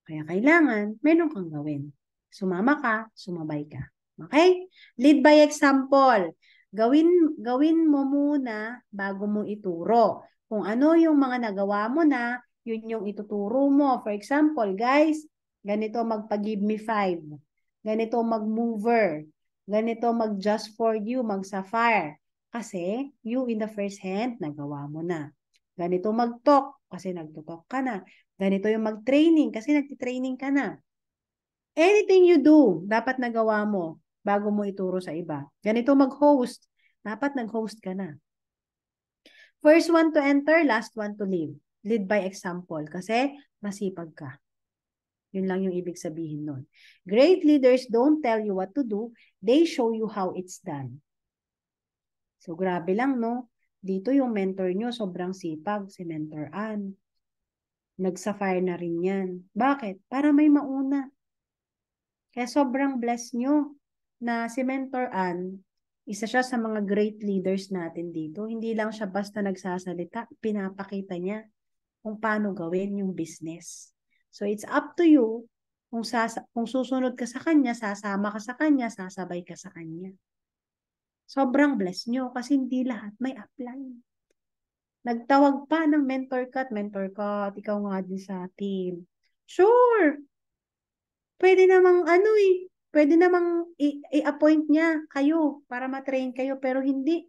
Kaya kailangan, meron kang gawin. Sumama ka, sumabay ka. Okay? Lead by example. Gawin mo muna bago mo ituro. Kung ano yung mga nagawa mo na, yun yung ituturo mo. For example, guys, ganito magpa-give me 5. Ganito mag-mover. Ganito mag-just for you, mag-sapphire. Kasi you in the first hand, nagawa mo na. Ganito mag-talk kasi nagtutok ka na. Ganito yung mag-training kasi nagtitraining ka na. Anything you do, dapat nagawa mo bago mo ituro sa iba. Ganito mag-host, dapat nag-host ka na. First one to enter, last one to leave. Lead by example kasi masipag ka. Yun lang yung ibig sabihin nun. Great leaders don't tell you what to do, they show you how it's done. So grabe lang no, dito yung mentor nyo sobrang sipag, si Mentor Ann. Nag-sapphire na rin yan. Bakit? Para may mauna. Kaya sobrang blessed nyo na si Mentor Ann, isa siya sa mga great leaders natin dito. Hindi lang siya basta nagsasalita, pinapakita niya kung paano gawin yung business. So it's up to you kung susunod ka sa kanya, sasama ka sa kanya, sasabay ka sa kanya. Sobrang blessed nyo kasi hindi lahat may apply. Nagtawag pa ng mentor ka, ikaw nga din sa team. Sure, pwede namang pwede namang i-appoint niya kayo para matrain kayo, pero hindi.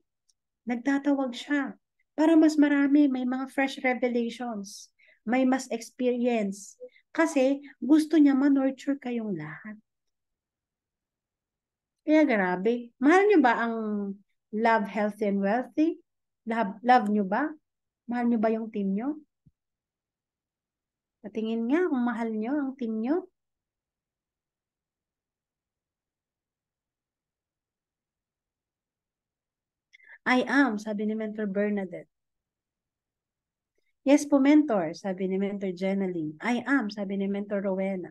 Nagtatawag siya para mas marami, may mga fresh revelations, may mas experience. Kasi gusto niya ma-nurture kayong lahat. Kaya grabe. Mahal niyo ba ang Love, Healthy, and Wealthy? Love niyo ba? Mahal niyo ba yung team niyo? Patingin nga kung mahal niyo ang team niyo. I am, sabi ni Mentor Bernadette. Yes po, mentor, sabi ni Mentor Jenaline. I am, sabi ni Mentor Rowena.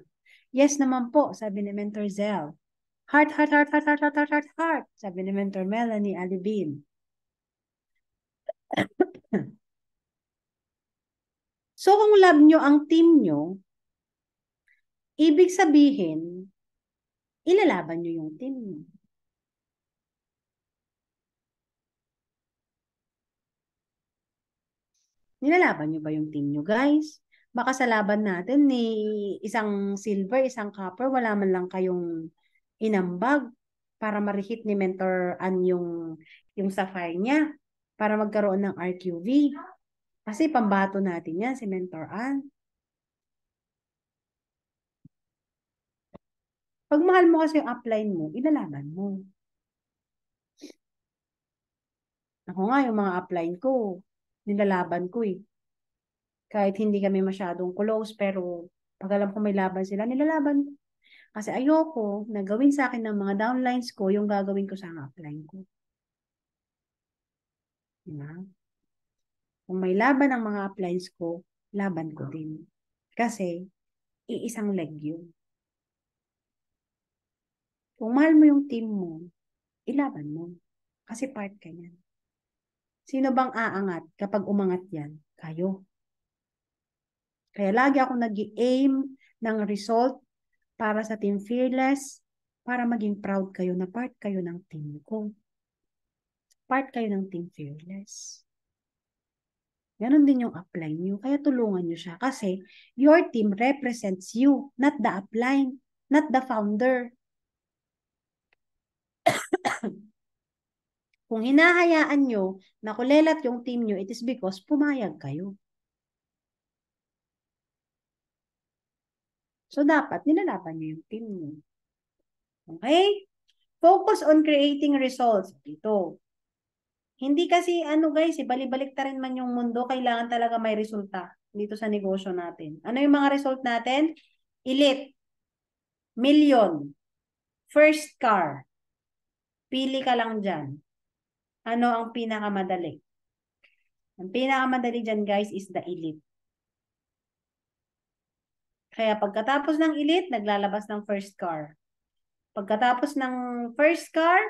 Yes naman po, sabi ni Mentor Zell. Heart, heart, heart, heart, heart, heart, heart, heart, heart, sabi ni Mentor Melanie Alibin. So, kung love nyo ang team nyo, ibig sabihin, ilalaban nyo yung team nyo. Nilalaban nyo ba yung team nyo, guys? Baka sa laban natin ni isang silver, isang copper, wala man lang kayong inambag para marihit ni Mentor Ann yung sapphire niya para magkaroon ng RQV. Kasi pambato natin yan si Mentor Ann. Pag mahal mo kasi yung upline mo, ilalaban mo. Ako nga, yung mga upline ko, nilalaban ko eh. Kahit hindi kami masyadong close, pero pag alam ko may laban sila, nilalaban ko. Kasi ayoko na gawin sa akin ng mga downlines ko yung gagawin ko sa upline ko. Diba? Kung may laban ang mga uplines ko, laban ko din. Kasi, iisang leg yun. Kung mahal mo yung team mo, ilaban mo. Kasi part ka niyan. Sino bang aangat kapag umangat yan? Kayo. Kaya lagi ako nag-aim ng result para sa Team Fearless, para maging proud kayo na part kayo ng team ko. Part kayo ng Team Fearless. Ganon din yung upline nyo. Kaya tulungan nyo siya. Kasi your team represents you, not the upline, not the founder. Kung hinahayaan nyo na kulelat yung team nyo, it is because pumayag kayo. So, dapat nilalaban nyo yung team nyo. Okay? Focus on creating results. Ito. Hindi kasi, guys, balik-balik ta rin man yung mundo, kailangan talaga may resulta dito sa negosyo natin. Ano yung mga result natin? Elite. Million. First car. Pili ka lang dyan. Ano ang pinakamadali? Ang pinakamadali dyan, guys, is the elite. Kaya pagkatapos ng elite, naglalabas ng first car. Pagkatapos ng first car,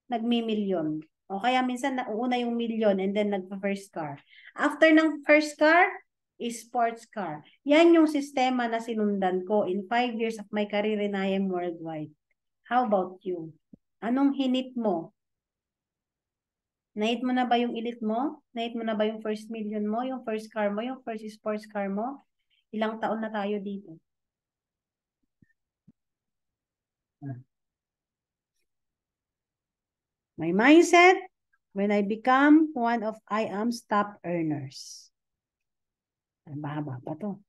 nagmi-million. O kaya minsan nauuna yung million and then nagpa-first car. After ng first car, is sports car. Yan yung sistema na sinundan ko in 5 years of my career in IM Worldwide. How about you? Anong hinit mo? Nahit mo na ba yung elite mo? Nahit mo na ba yung first million mo? Yung first car mo? Yung first sports car mo? Ilang taon na tayo dito? My mindset, when I become one of IAM's top earners. Mahaba pa to.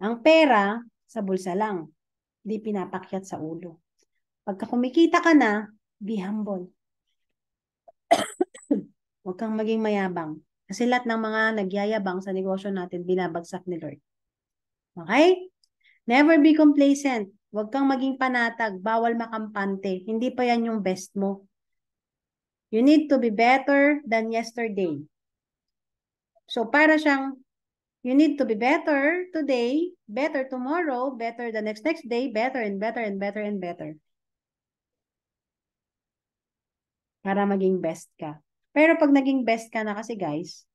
Ang pera, sa bulsa lang. Hindi pinapakyat sa ulo. Pagka kumikita ka na, be humble. Huwag kang maging mayabang. Kasi lahat ng mga nagyayabang sa negosyo natin, binabagsak ni Lord. Okay? Never be complacent. Huwag kang maging panatag. Bawal makampante. Hindi pa yan yung best mo. You need to be better than yesterday. So, para siyang, you need to be better today, better tomorrow, better the next day, better and better and better and better. Para maging best ka. Pero pag naging best ka na kasi guys,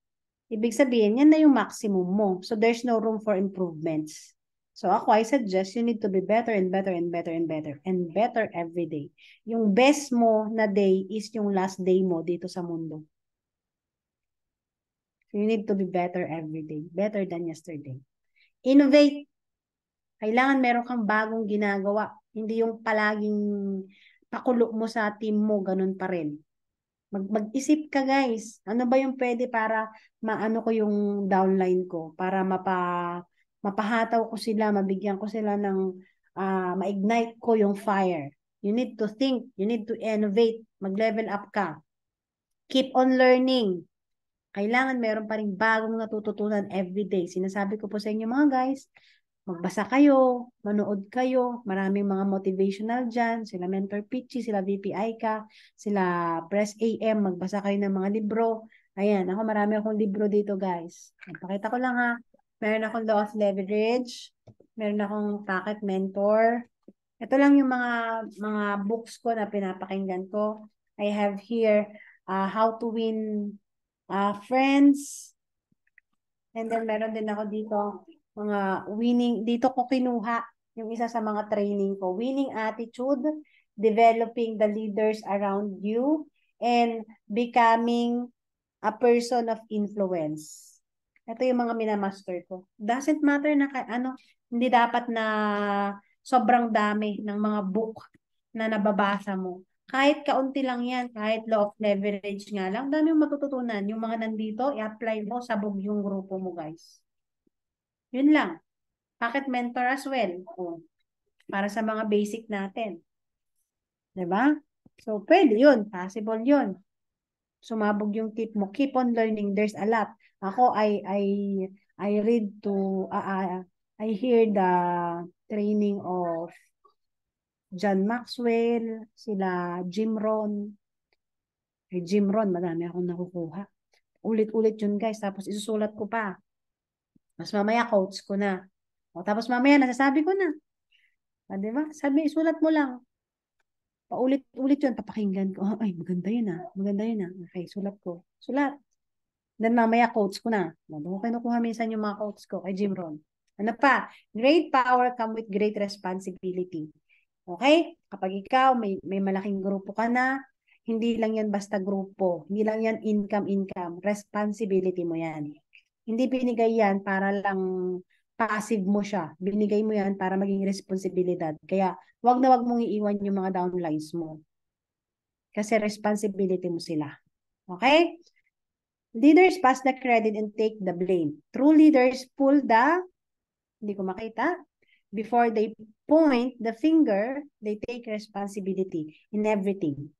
ibig sabihin, yan na yung maximum mo. So, there's no room for improvements. So, ako, I suggest you need to be better and better and better and better and better every day. Yung best mo na day is yung last day mo dito sa mundo. So, you need to be better every day. Better than yesterday. Innovate. Kailangan meron kang bagong ginagawa. Hindi yung palaging pakulo mo sa team mo, ganun pa rin. Mag-isip ka guys. Ano ba yung pwede para maano ko yung downline ko? Para mapahataw ko sila, mabigyan ko sila ng ma-ignite ko yung fire. You need to think. You need to innovate. Mag-level up ka. Keep on learning. Kailangan meron pa rin bagong natututunan everyday. Sinasabi ko po sa inyo mga guys, magbasa kayo, manood kayo, maraming mga motivational dyan, sila Mentor Pitchy, sila VP Aika, sila Press AM, magbasa kayo ng mga libro, Ayan, ako marami akong libro dito, guys. Pakita ko lang ha. Meron akong Law of Leverage. Meron akong Pocket Mentor. Ito lang yung mga books ko na pinapakinggan ko. I have here How to Win Friends. And then meron din ako dito mga winning. Dito ko kinuha yung isa sa mga training ko. Winning Attitude, Developing the Leaders Around You, and Becoming a Person of Influence. Ito yung mga minamaster ko. Doesn't matter na hindi dapat na sobrang dami ng mga book na nababasa mo. Kahit kaunti lang yan, kahit law of leverage nga lang, dami yung matututunan. Yung mga nandito, i-apply mo sa yung grupo mo, guys. Yun lang. Pocket mentor as well. O, para sa mga basic natin. 'Di ba? So, pwede yun. Possible yun. Sumabog yung tip mo. Keep on learning. There's a lot. Ako, I read to, I hear the training of John Maxwell, sila Jim Rohn. Jim Rohn, madami akong nakukuha. Ulit-ulit yun, guys. Tapos isusulat ko pa. Mas mamaya, quotes ko na. O, tapos mamaya, nasasabi ko na. Di ba? Sabi, isulat mo lang. Paulit-ulit yun, papakinggan ko. Ay, maganda yun ah. Maganda yun ah. Okay, sulat ko. Sulat. Then mamaya quotes ko na. Doon ko kinukuha minsan yung mga quotes ko kay Jim Rohn. Ano pa? Great power come with great responsibility. Okay? Kapag ikaw may malaking grupo ka na, hindi lang yan basta grupo. Hindi lang yan income. Responsibility mo yan. Hindi binigay yan para lang passive mo siya. Binigay mo yan para maging responsibilidad. Kaya wag na wag mong iiwan yung mga downlines mo. Kasi responsibility mo sila. Okay? Leaders pass the credit and take the blame. True leaders pull the, hindi ko makita, before they point the finger, they take responsibility in everything.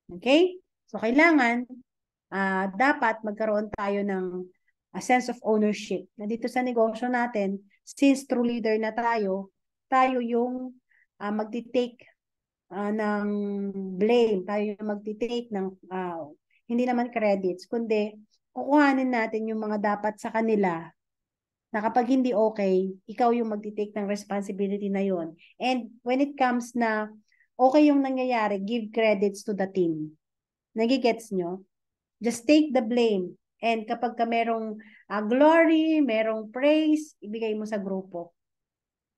Okay? So, kailangan, dapat magkaroon tayo ng a sense of ownership. Na dito sa negosyo natin, since true leader na tayo yung magti-take ng blame, tayo yung magti-take ng hindi naman credits, kundi kukuhanin natin yung mga dapat sa kanila na kapag hindi okay, ikaw yung magti-take ng responsibility na yon. And when it comes na okay yung nangyayari, give credits to the team. Nagigets nyo? Just take the blame. And kapag ka merong glory, merong praise, ibigay mo sa grupo.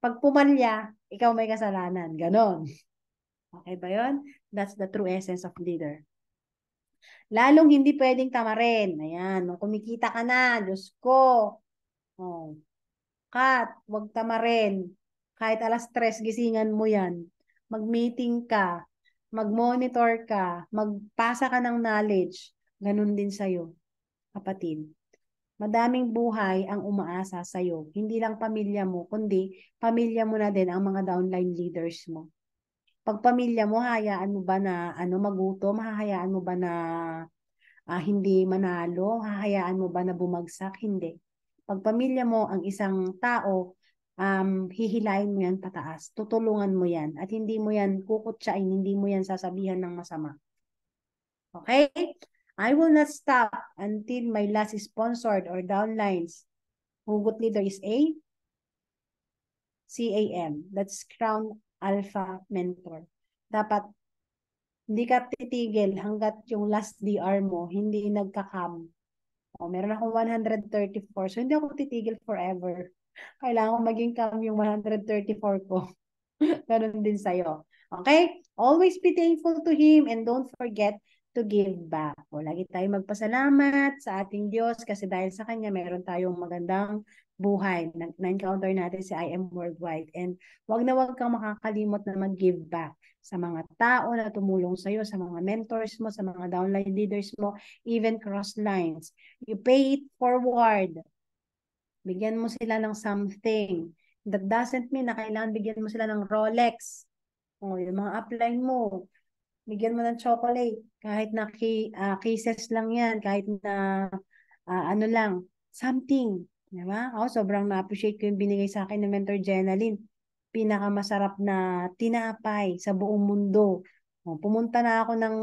Pag pumalya, ikaw may kasalanan. Ganon. Okay ba yun? That's the true essence of leader. Lalong hindi pwedeng tamarin. Ayan, nung kumikita ka na, Diyos ko. Oh, Kat, wag tamarin. Kahit 3:00, gisingan mo yan. Mag-meeting ka, mag-monitor ka, magpasa ka ng knowledge. Ganun din sa'yo, kapatid. Madaming buhay ang umaasa sa'yo. Hindi lang pamilya mo, kundi pamilya mo na din ang mga downline leaders mo. Pag pamilya mo, hayaan mo ba na magutom? Hahayaan mo ba na hindi manalo? Hahayaan mo ba na bumagsak? Hindi. Pag pamilya mo ang isang tao, hihilain mo yan pataas. Tutulungan mo yan. At hindi mo yan kukutsain, hindi mo yan sasabihan ng masama. Okay? I will not stop until my last sponsored or downlines. Hugot leader is CAM. That's Crown Alpha Mentor. Dapat hindi ka titigil hanggat yung last DR mo hindi nagka-cam. Meron akong 134. So, hindi ako titigil forever. Kailangan ko maging cam yung 134 ko. Ganun din sa'yo. Okay? Always be thankful to Him and don't forget to give back. Lagi tayong magpasalamat sa ating Diyos kasi dahil sa Kanya meron tayong magandang buhay. Na-encounter natin si I Am Worldwide. And wag na wag kang makakalimot na mag-give back sa mga tao na tumulong sa'yo, sa mga mentors mo, sa mga downline leaders mo, even cross lines. You pay it forward. Bigyan mo sila ng something. That doesn't mean na kailangan bigyan mo sila ng Rolex. Yung mga upline mo, bigyan mo ng chocolate. Kahit na cases lang yan, kahit na ano lang, something. Diba? Ako, sobrang na-appreciate ko yung binigay sa akin ng Mentor Jenaline. Pinakamasarap na tinapay sa buong mundo. Pumunta na ako ng,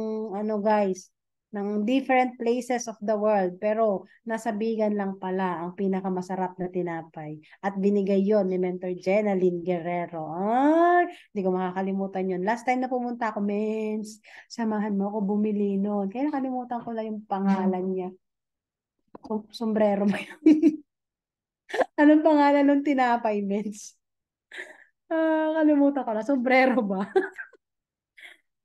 guys, ng different places of the world, pero nasa Bigan lang pala ang pinakamasarap na tinapay. At binigay yon ni Mentor Jenaline Guerrero. Ay, hindi ko makakalimutan yon. Last time na pumunta ako, mens, samahan mo ako bumili noon. Kaya nakalimutan ko lang yung pangalan niya. Sombrero ba yun? Anong pangalan ng tinapay, mens? Kalimutan ko na. Sombrero ba?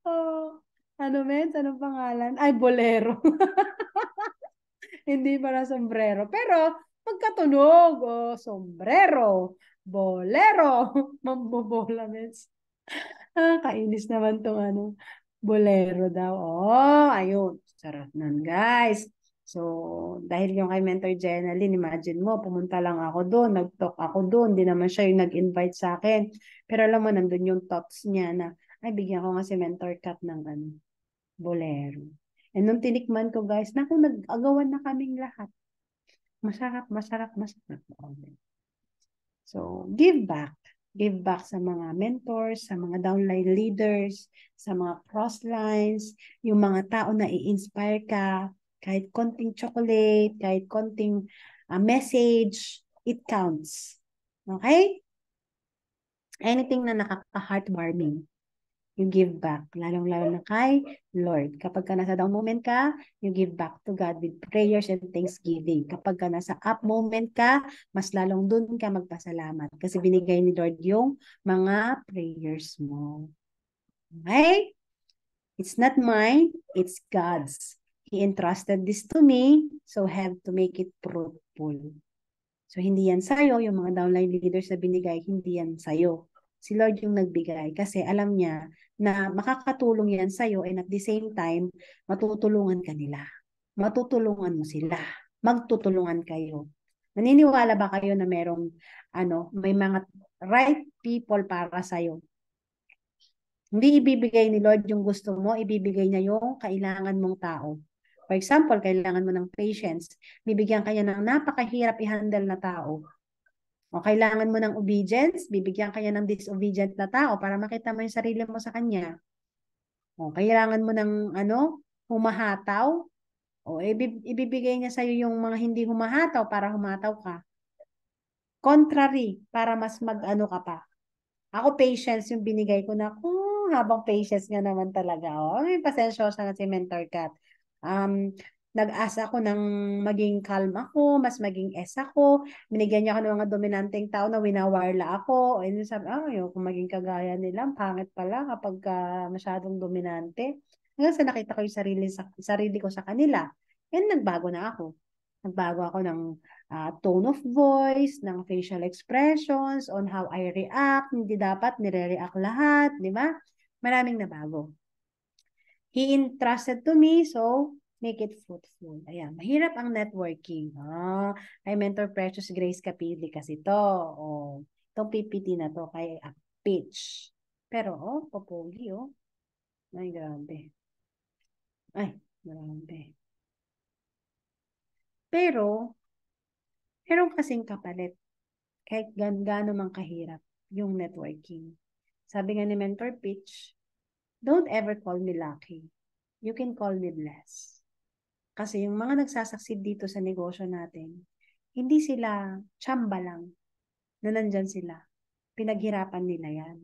Oh, ano, mens? Anong pangalan? Ay, bolero. Hindi para sombrero. Pero, magkatunog. Oh, sombrero. Bolero. Mambobola, mens. Kainis naman tong ano. Bolero daw. Oh, ayun. Sarap nun, guys. So, dahil yung kay Mentor Jenaline, imagine mo, pumunta lang ako doon, nag-talk ako doon, di naman siya yung nag-invite sa akin. Pero alam mo, nandun yung thoughts niya na, ay, bigyan ko nga si Mentor Kat ng ano, bolero. And nung tinikman ko, guys, naku, nag-agawan na kaming lahat. Masarap, masarap, masarap. So, give back. Give back sa mga mentors, sa mga downline leaders, sa mga crosslines, yung mga tao na i-inspire ka, kahit konting chocolate, kahit konting message, it counts. Okay? Anything na nakaka-heartwarming, you give back. Lalong-lalo na kay Lord. Kapag ka nasa down moment ka, you give back to God with prayers and thanksgiving. Kapag ka nasa up moment ka, mas lalong dun ka magpasalamat. Kasi binigay ni Lord yung mga prayers mo. Okay? It's not mine, it's God's. He entrusted this to me, so have to make it fruitful. So, hindi yan sa'yo, yung mga downline leaders na binigay, hindi yan sa'yo. Si Lord yung nagbigay kasi alam niya na makakatulong yan sa'yo and at the same time, matutulungan ka nila. Matutulungan mo sila. Magtutulungan kayo. Naniniwala ba kayo na merong, may mga right people para sa'yo? Hindi ibibigay ni Lord yung gusto mo, ibibigay niya yung kailangan mong tao. For example, kailangan mo ng patience, bibigyan kanya ng napakahirap i-handle na tao. O kailangan mo ng obedience, bibigyan kanya ng disobedient na tao para makita mo yung sarili mo sa kanya. O kailangan mo ng humahataw, o ibibigay niya sa'yo yung mga hindi humahataw para humataw ka. Contrary, para mas ka pa. Ako, patience yung binigay ko na, habang patience nga naman talaga. Oh, may pasensyosa na si Mentor Kat. Nag-asa ako ng maging calm ako, mas maging ako. Binigyan niya ako ng mga dominanteng tao na winawarla ako. And sabi, kung maging kagaya nila, pangit pala kapag masyadong dominante. Hanggang sa nakita ko yung sarili ko sa kanila. And nagbago na ako. Nagbago ako ng tone of voice, ng facial expressions, on how I react. Hindi dapat nire-react lahat, di ba? Maraming nabago. He entrusted to me, so make it fruitful. Ayan, mahirap ang networking. Kay Mentor Precious Grace Capili kasi to. Itong PPT na to kay Pitch. Pero, popogi, Ay, grabe. Ay, grabe. Pero, meron kasing kapalit. Kahit gaano mang kahirap yung networking. Sabi nga ni Mentor Pitch, don't ever call me lucky. You can call me blessed. Kasi yung mga nagsasucceed dito sa negosyo natin, hindi sila tsamba lang na nandyan sila. Pinaghirapan nila yan.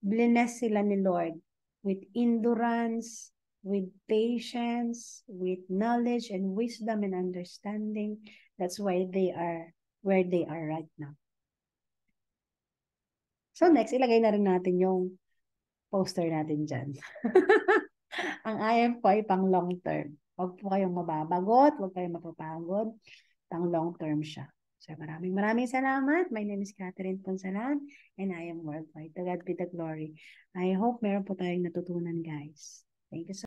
Blessed sila ni Lord with endurance, with patience, with knowledge and wisdom and understanding. That's why they are where they are right now. So next, ilagay na rin natin yung poster natin dyan. Ang IM po ay pang long term. Huwag po kayong mababagot, huwag kayong mapapagod. Pang long term siya. So maraming salamat. My name is Catherine Ponsalan and I am worldwide. To God be the glory. I hope meron po tayong natutunan, guys. Thank you so